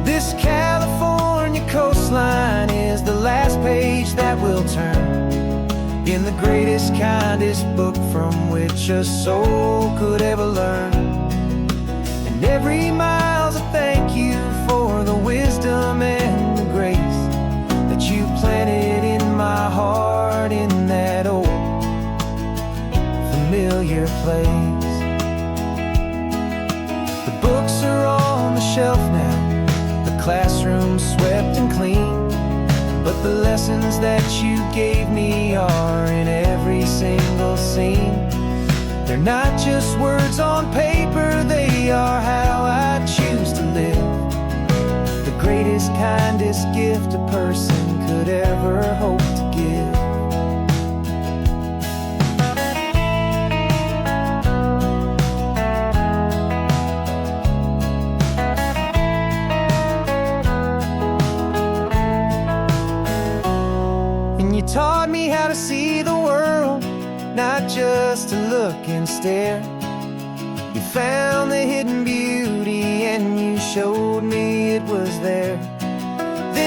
This California coastline is the last page that we'll turn in the greatest, kindest book from which a soul could ever learn. And every mile's a thank you for the wisdom and the grace that you planted in my heart in that old familiar place. Books are on the shelf now, the classroom swept and clean, but the lessons that you gave me are in every single scene. They're not just words on paper, they are how I choose to live. The greatest, kindest gift a person could ever hope to give. Taught me how to see the world, not just to look and stare. You found the hidden beauty and you showed me it was there.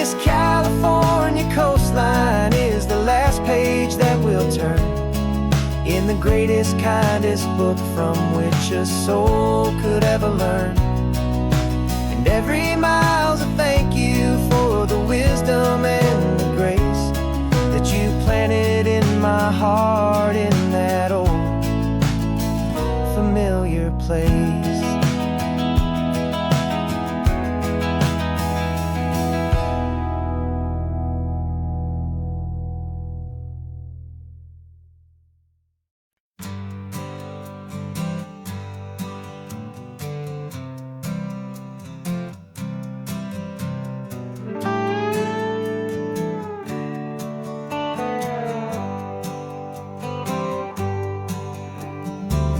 this California coastline is the last page that we'll turn in the greatest, kindest book from which a soul could ever learn. And every mile's a thank you for the wisdom and the grace that you planted in my heart in that old familiar place.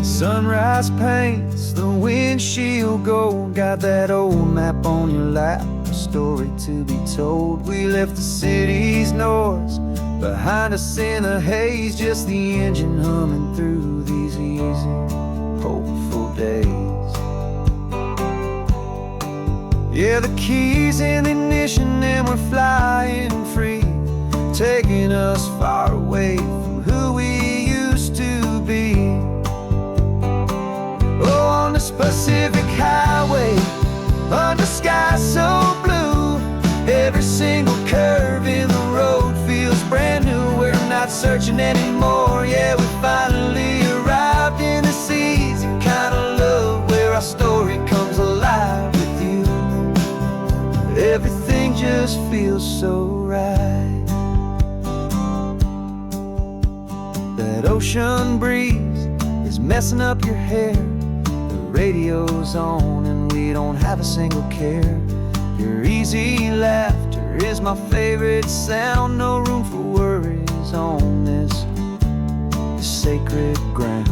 Sunrise paints the windshield gold. Got that old map on your lap, a story to be told. We left the city's noise behind us in the haze, just the engine humming through these easy, hopeful days. Yeah, the keys in the ignition and we're flying free, taking us far away from who we used to be. Oh, on this Pacific highway, under skies so blue, every single curve in the road feels brand new. We're not searching anymore, yeah, we finally arrived in this easy kind of love where our story comes alive with you. Everything just feels so right. That ocean breeze is messing up your hair, radio's on and we don't have a single care. Your easy laughter is my favorite sound. No room for worries on this sacred ground.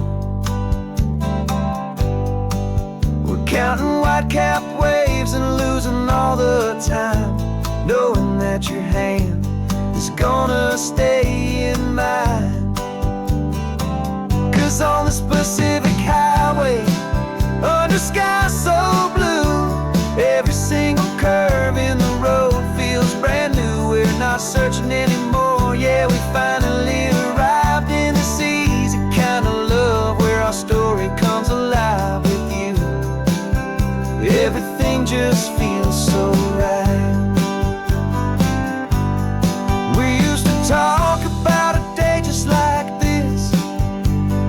We're counting white-capped waves and losing all the time, knowing that your hand is gonna stay in mine. 'Cause on this Pacific highway, under skies so blue, every single curve in the road feels brand new. We're not searching anymore, yeah, we finally arrived in this easy kind of love where our story comes alive with you. Everything just feels so right. We used to talk about a day just like this,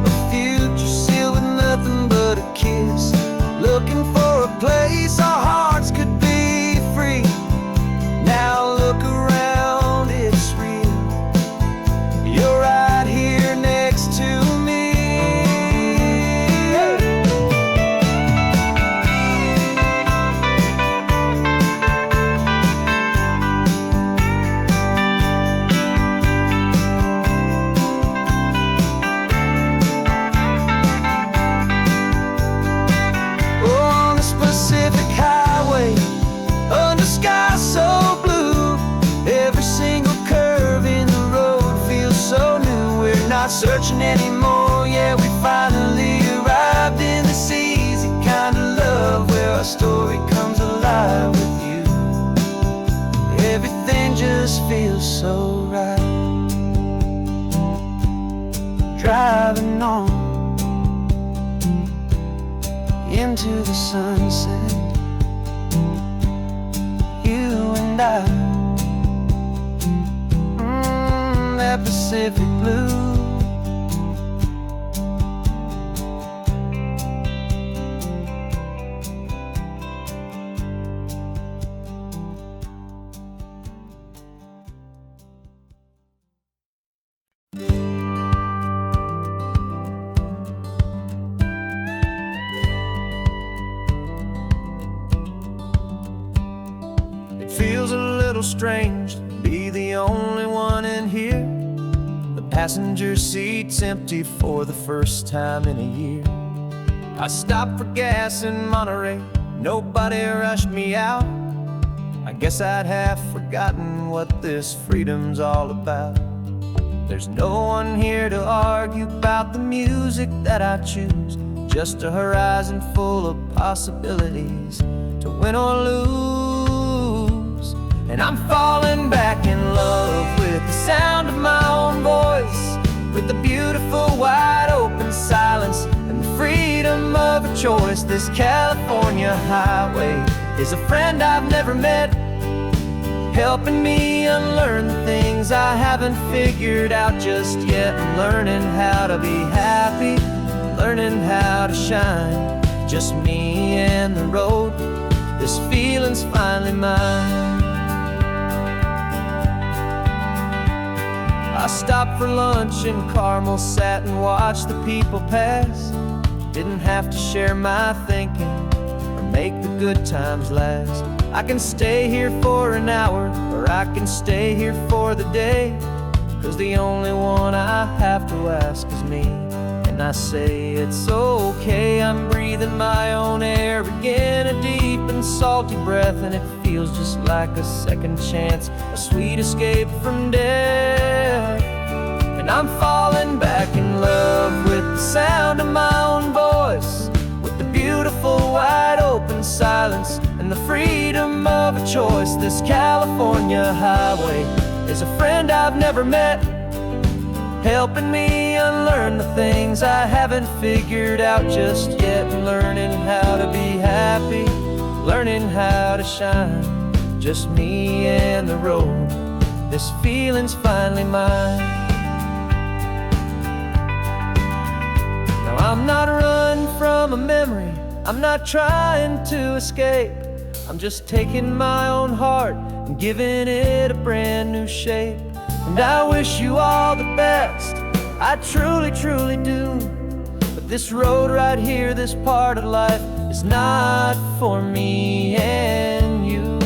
a future sealed with nothing but a kiss, looking for a place our hearts could be free. Now look around, it's real. You're right here next to me. On the Pacific highway, under skies so blue, every single curve in the road feels so new. We're not searching anymore, yeah, we finally arrived in this easy kind of love where our story comes alive with you. Everything just feels so right. Driving on into the sunset, you and I, that Pacific blue. Feels a little strange to be the only one in here. The passenger seat's empty for the first time in a year. I stopped for gas in Monterey, nobody rushed me out. I guess I'd half forgotten what this freedom's all about. There's no one here to argue about the music that I choose, just a horizon full of possibilities to win or lose. And I'm falling back in love with the sound of my own voice, with the beautiful wide open silence and the freedom of a choice. This California highway is a friend I've never met, helping me unlearn the things I haven't figured out just yet. I'm learning how to be happy, learning how to shine, just me and the road. This feeling's finally mine. I stopped for lunch in Carmel, sat and watched the people pass. Didn't have to share my thinking or make the good times last. I can stay here for an hour, or I can stay here for the day, 'cause the only one I have to ask is me. And I say it's okay, I'm breathing my own air again, a deep and salty breath, and it feels just like a second chance, a sweet escape from death. And I'm falling back in love with the sound of my own voice, with the beautiful wide open silence and the freedom of a choice. This California highway is a friend I've never met, helping me unlearn the things I haven't figured out just yet. And learning how to be happy, learning how to shine, just me and the road. This feeling's finally mine. Now I'm not running from a memory, I'm not trying to escape. I'm just taking my own heart and giving it a brand new shape. And I wish you all the best, I truly, truly do. But this road right here, this part of life, is not for me and you.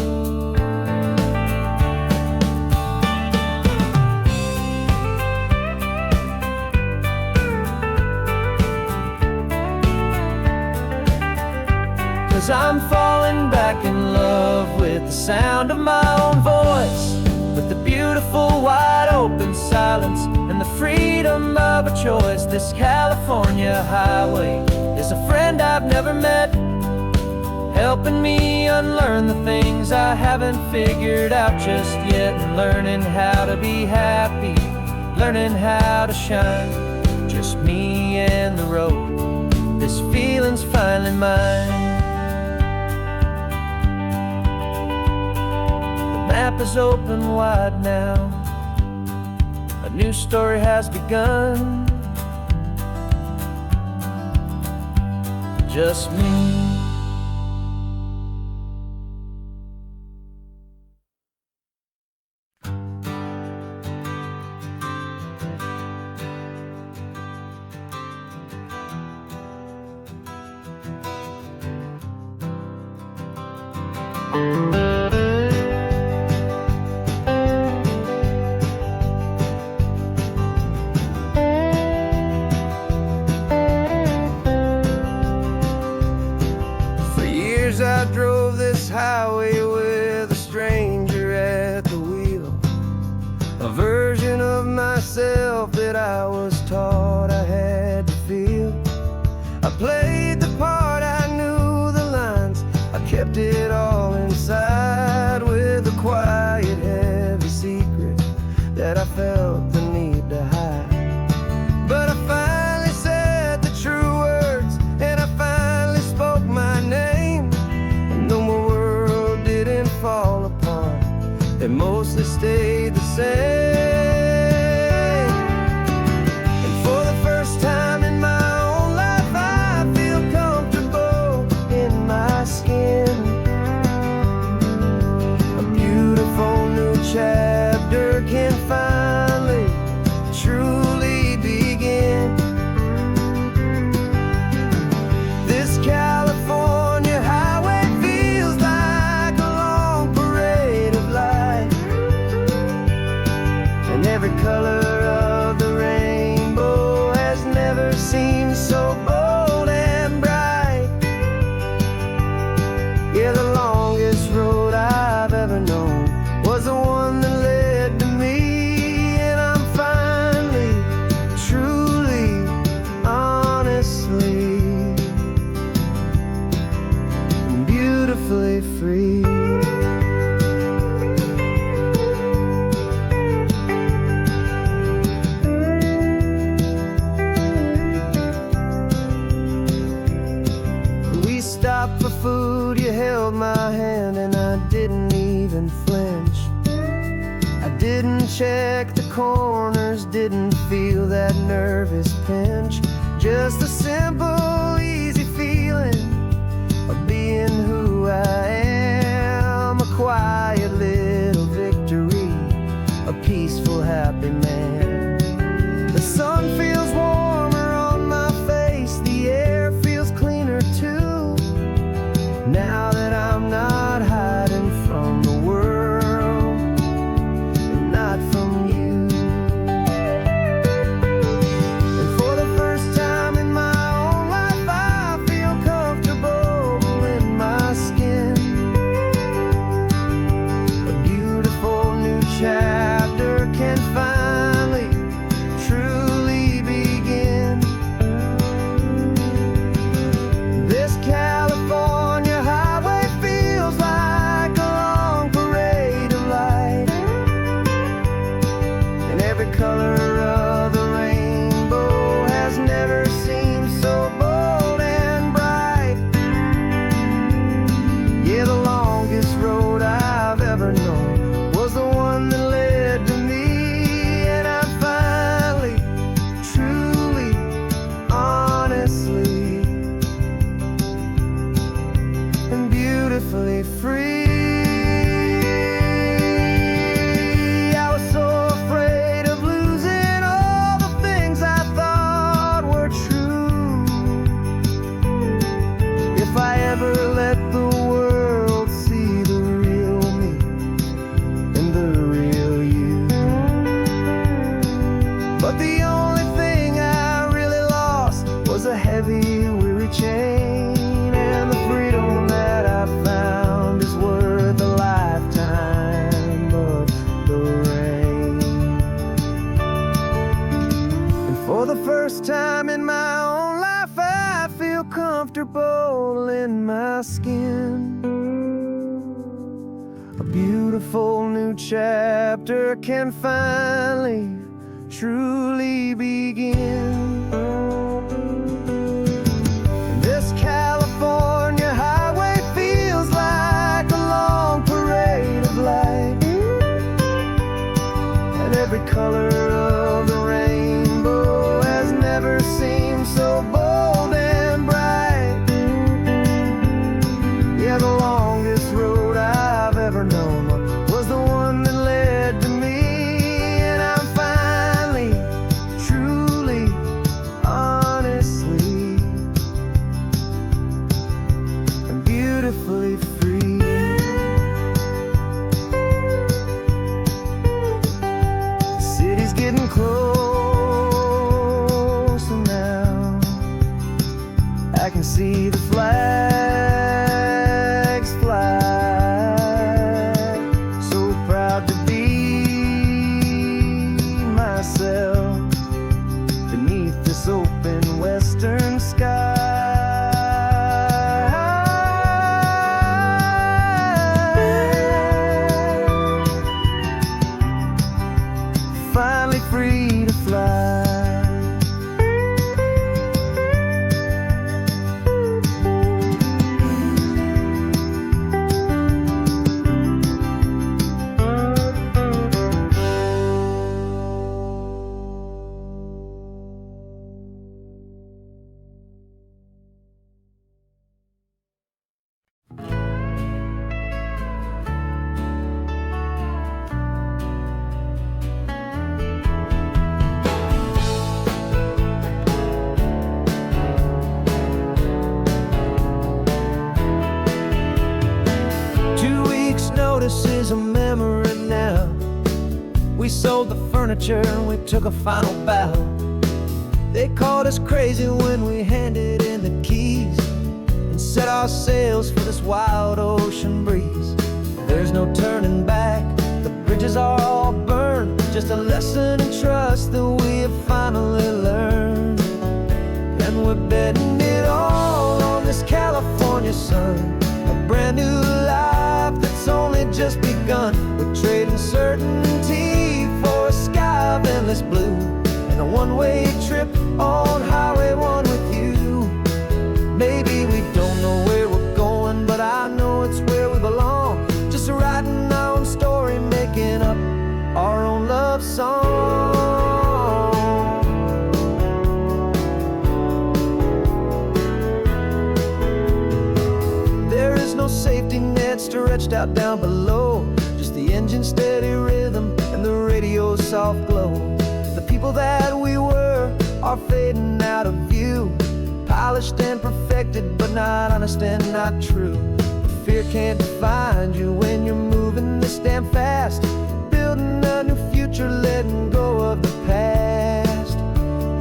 'Cause I'm falling back in love with the sound of my own voice, with the beautiful wide open silence and the freedom of a choice. This California highway is a friend I've never met, helping me unlearn the things I haven't figured out just yet. And learning how to be happy, learning how to shine, just me and the road. This feeling's finally mine. The map is open wide now, a new story has begun, just me. I drove this highway with a stranger at the wheel, a version of myself that I was taught I had to feel. I played the part, I knew the lines, I kept it all inside with a quiet, heavy secret that I felt the need to hide. But I finally said the true words, and I finally spoke my name. Though my world didn't fall apart, it mostly stayed the same. And for the first time in my own life, I feel comfortable in my skin. A beautiful new chapter can finally truly begin. This California highway feels like a long parade of light, and every color of the rainbow has never seemed so bold and bright. Yeah, the longest road I've ever known was the one that led to me, and I'm finally, truly, honestly, beautifully free. check the corners, didn't feel that nervous pinch. Just a simple, easy feeling of being who I am. A quiet little victory, a peaceful, happy man. The sun feels warmer on my face, the air feels cleaner too. Now that I'm not hiding from the world, and not from you. And for the first time in my own life, I feel comfortable in my skin. A beautiful new chapter can finally, truly begin. This California highway feels like a long parade of light, and every color of the rainbow has never seemed so bold and bright. Yeah, the longest road I've ever known was the one that led to me, and I'm finally, truly, honestly, and beautifully free. I was so afraid of losing all the things I thought were true. If I ever let the world see the real me and the real you. But the only thing I really lost was a heavy, weary chain, and the freedom that I found is worth a lifetime of the rain. And for the first time in my own life, I feel comfortable in my skin. A beautiful new chapter can finally, truly begin. This California highway feels like a long parade of light, and every color of the rainbow has never seemed so bold and bright. Yeah, the longest road I've ever known was the one that led to me, and I'm finally, truly, honestly, and beautifully free. The city's getting closer now. I can see the flags fly. So proud to be myself beneath this open western sky. Finally free to fly. Notice is a memory now. We sold the furniture and we took a final bow. They called us crazy when we handed in the keys and set our sails for this wild ocean breeze. There's no turning back, the bridges are all burned. Just a lesson in trust that we have finally learned. And we're betting it all on this California sun, a brand new life that's only just begun. We're trading certainty for a sky of endless blue, and a one-way trip on Highway 1 with you. Maybe we don't know where we're going, but I know it's where we belong. Just writing our own story, making up our own love out down below. Just the engine's steady rhythm and the radio's soft glow. The people that we were are fading out of view, polished and perfected, but not honest and not true. But fear can't find you when you're moving this damn fast, building a new future, letting go of the past.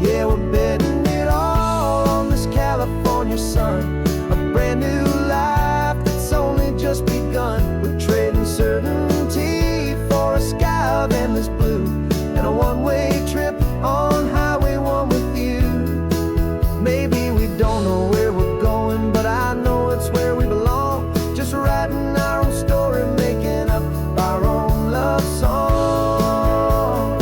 Yeah, we're betting it all on this California sun, a brand new life that's only just begun. We're trading certainty for a sky of endless blue, and a one-way trip on Highway 1 with you. Maybe we don't know where we're going, but I know it's where we belong. Just writing our own story, making up our own love song.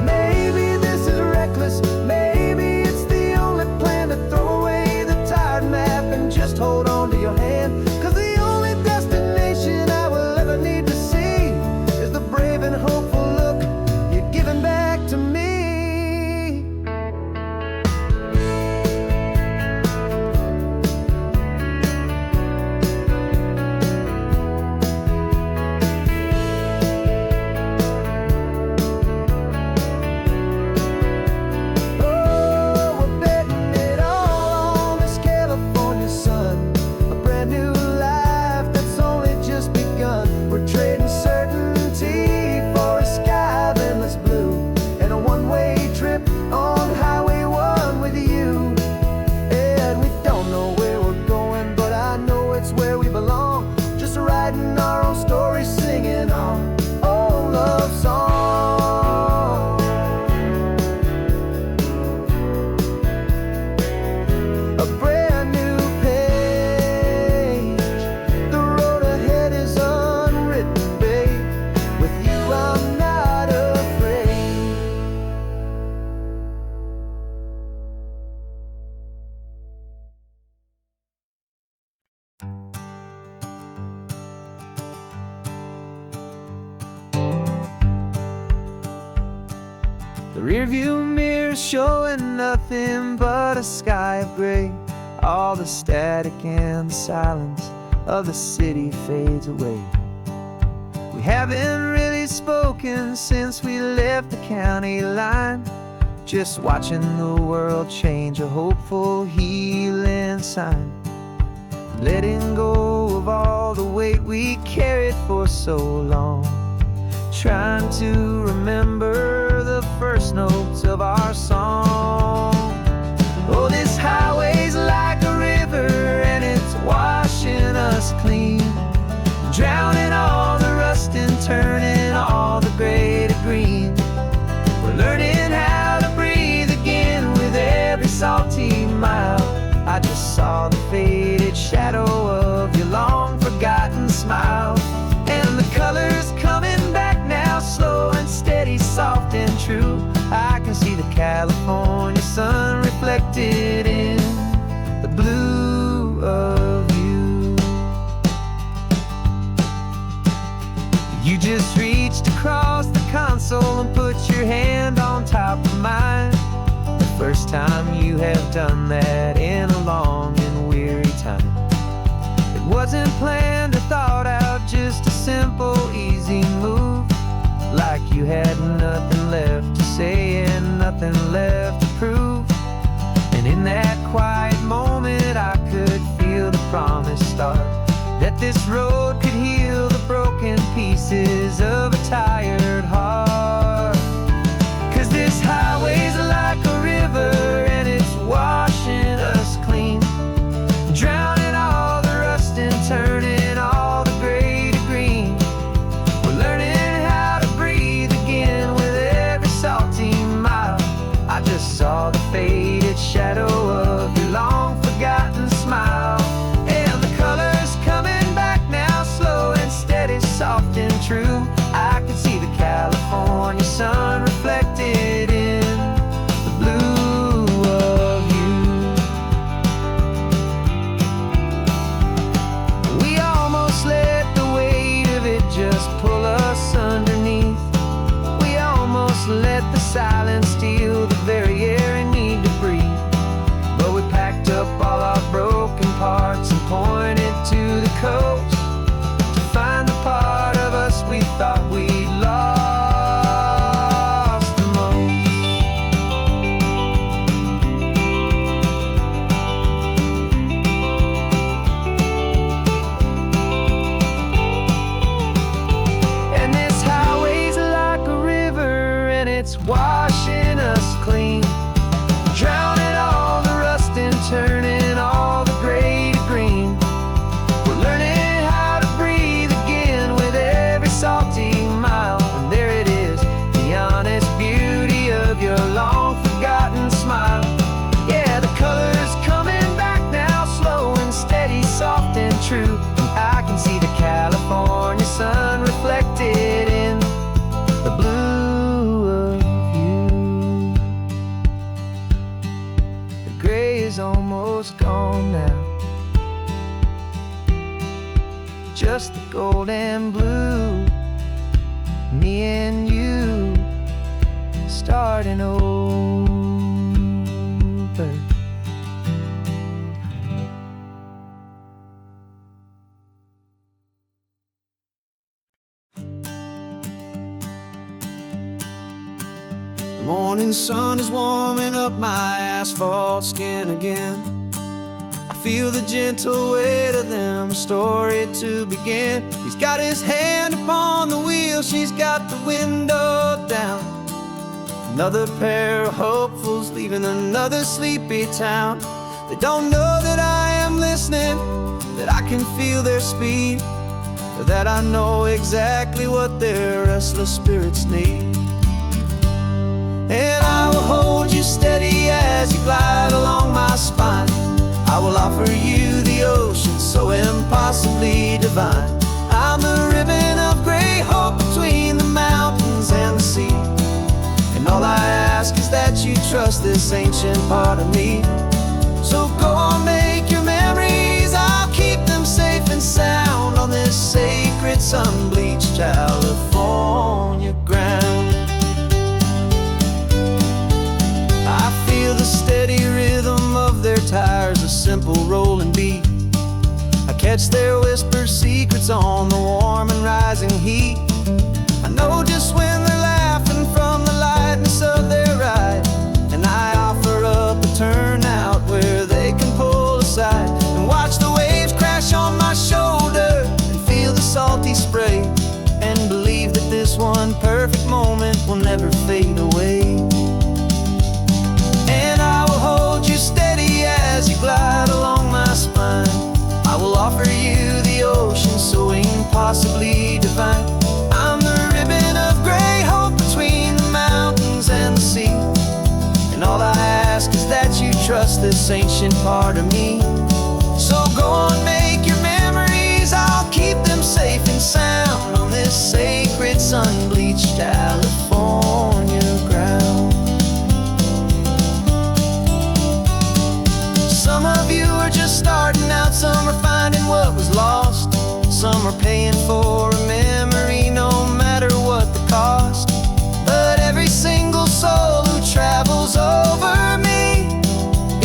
Maybe this is reckless, maybe it's the only plan to throw away the tired map and just hold on to your hand. 'Cause the only destination I will ever need to see is the brave and hopeful look you're giving back to me. Oh, we're betting it all on this California sun, a brand new life that's only just begun. We're trading certainty for a sky of endless blue, and a one-way trip on Highway 1 with you. And we don't know where we're going, but I know it's where we belong. Just writing our own story, singing our own love song. A brand new page, the road ahead is unwritten, babe. With you I'm not afraid. The rearview mirror showing nothing but a sky of gray. All the static and the silence of the city fades away. We haven't really spoken since we left the county line, just watching the world change, a hopeful healing sign. Letting go of all the weight we carried for so long, trying to remember the first notes of our song. Oh, this highway's like a river and it's washing us clean, drowning all the rust and turning all the gray to green. We're learning how to breathe again with every salty mile. I just saw the faded shadow of your long forgotten smile, and the colors coming back now, slow and steady, soft and true. I can see the California sun reflected in the blue of you. You just reached across the console and put your hand on top of mine. The first time you have done that in a long and weary time. It wasn't planned or thought out, just a simple, easy move. Like you had nothing left to say and nothing left to prove. And in that quiet moment I could feel the promise start, that this road could heal the broken pieces of a tired heart. 'Cause this highway's like a river and it's washing us clean, drowning all the rust and turning all the gray to green. We're learning how to breathe again with every salty mile. I just saw the faded shadow of your long forgotten smile, and the colors coming back now, slow and steady, soft and true. I can see the California it's washing us clean, drowning all the rust and turning all the gray to green. We're learning how to breathe again with every salty mile. And there it is, the honest beauty of your long-forgotten smile. Yeah, the color's coming back now, slow and steady, soft and true. And I can see the California sun reflected in the blue of you. The gray is almost gone now, just the gold and blue. Me and you starting over. The morning sun is warming up my asphalt skin again. I feel the gentle weight of them, a story to begin. He's got his hand upon the wheel, she's got the window down. Another pair of hopefuls leaving another sleepy town. They don't know that I am listening, that I can feel their speed, or that I know exactly what their restless spirits need. And I will hold you steady as you glide along my spine. I will offer you the ocean so impossibly divine. I'm the ribbon of gray hope between the mountains and the sea. And all I ask is that you trust this ancient part of me. So go on, make your memories, I'll keep them safe and sound on this sacred sun-bleached California ground. I feel the steady rhythm of their tires, a simple rolling beat. I catch their whispered secrets on the warm and rising heat. I know just when they're laughing from the lightness of their ride, and I offer up a turnout where they can pull aside and watch the waves crash on my shoulder and feel the salty spray, and believe that this one perfect moment will never fade away. And I will hold you steady as you glide along my spine. I will offer you the ocean so impossibly divine. I'm the ribbon of gray hope between the mountains and the sea. And all I ask is that you trust this ancient part of me. So go on, make your memories, I'll keep them safe and sound on this sacred sun-bleached California ground. Some of you are just starting out, some are finding what was lost, some are paying for a memory no matter what the cost. But every single soul who travels over me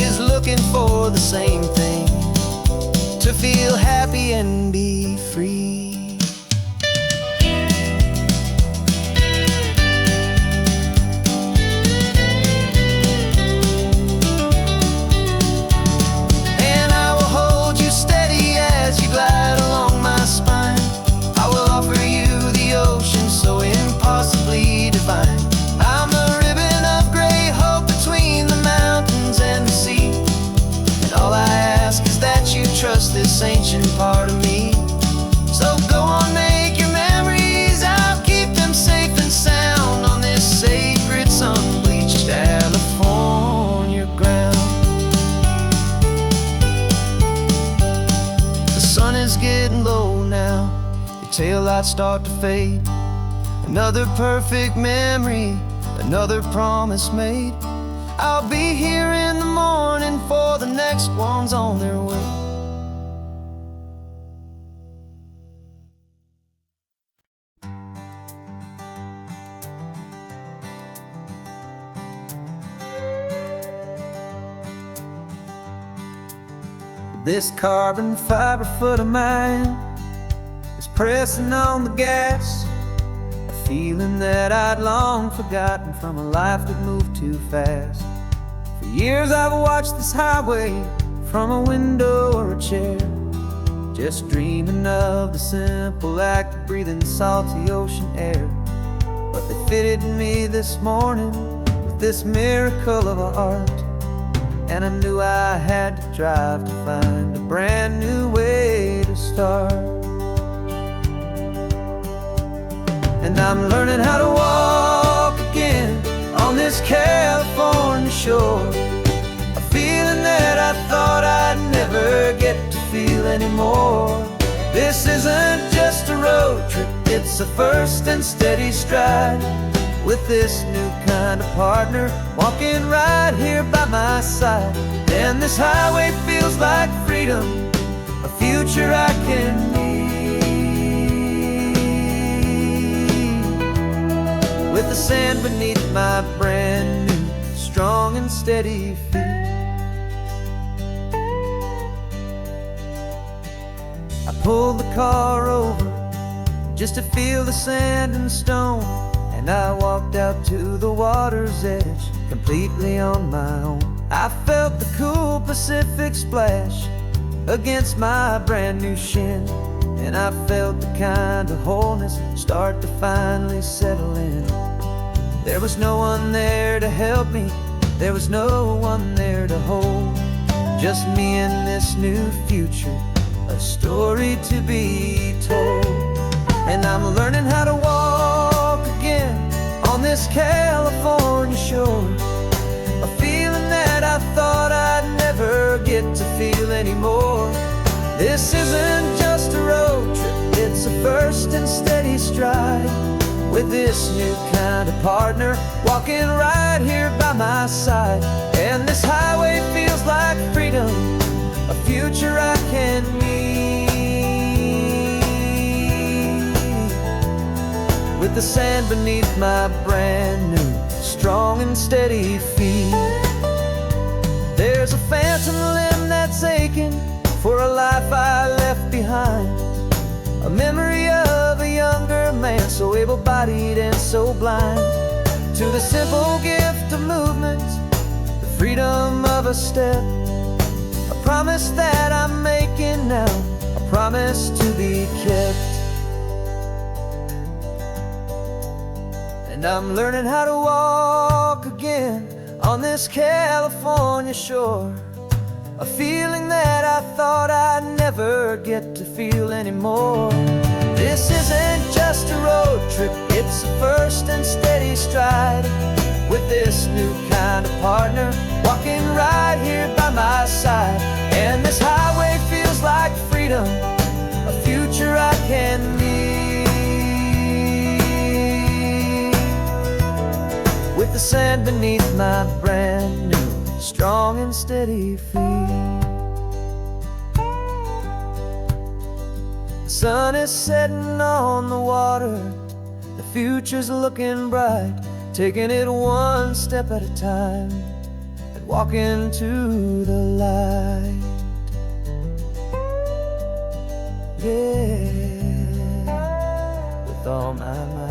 is looking for the same thing, to feel happy and be free. Trust this ancient part of me. So go on, make your memories, I'll keep them safe and sound on this sacred sun-bleached California ground. The sun is getting low now, your taillights start to fade. Another perfect memory, another promise made. I'll be here in the morning for the next ones on their way. This carbon fiber foot of mine is pressing on the gas, a feeling that I'd long forgotten from a life that moved too fast. For years I've watched this highway from a window or a chair, just dreaming of the simple act of breathing salty ocean air. but they fitted me this morning with this miracle of a heart. And I knew I had to drive to find a brand new way to start. And I'm learning how to walk again on this California shore, a feeling that I thought I'd never get to feel anymore. This isn't just a road trip, it's a first and steady stride, with this new kind of partner walking right here by my side. And this highway feels like freedom, a future I can need, with the sand beneath my brand new strong and steady feet. I pulled the car over just to feel the sand and stone, and I walked out to the water's edge completely on my own. I felt the cool Pacific splash against my brand new shin, and I felt the kind of wholeness start to finally settle in. There was no one there to help me, there was no one there to hold, just me and this new future, a story to be told. And I'm learning how to walk again on this California shore, a feeling that I thought I'd never get to feel anymore. This isn't just a road trip, it's a first and steady stride, with this new kind of partner walking right here by my side. And this highway feels like freedom, a future I can need, with the sand beneath my brand new strong and steady feet. There's a phantom limb that's aching for a life I left behind, a memory of a younger man, so able-bodied and so blind, to the simple gift of movement, the freedom of a step, a promise that I'm making now, a promise to be kept. And I'm learning how to walk again on this California shore, a feeling that I thought I'd never get to feel anymore. This isn't just a road trip, it's a first and steady stride, with this new kind of partner walking right here by my side. And this highway feels like freedom, a future I can need, with the sand beneath my brand new strong and steady feet. The sun is setting on the water, the future's looking bright, taking it one step at a time and walking to the light. Yeah, with all my might.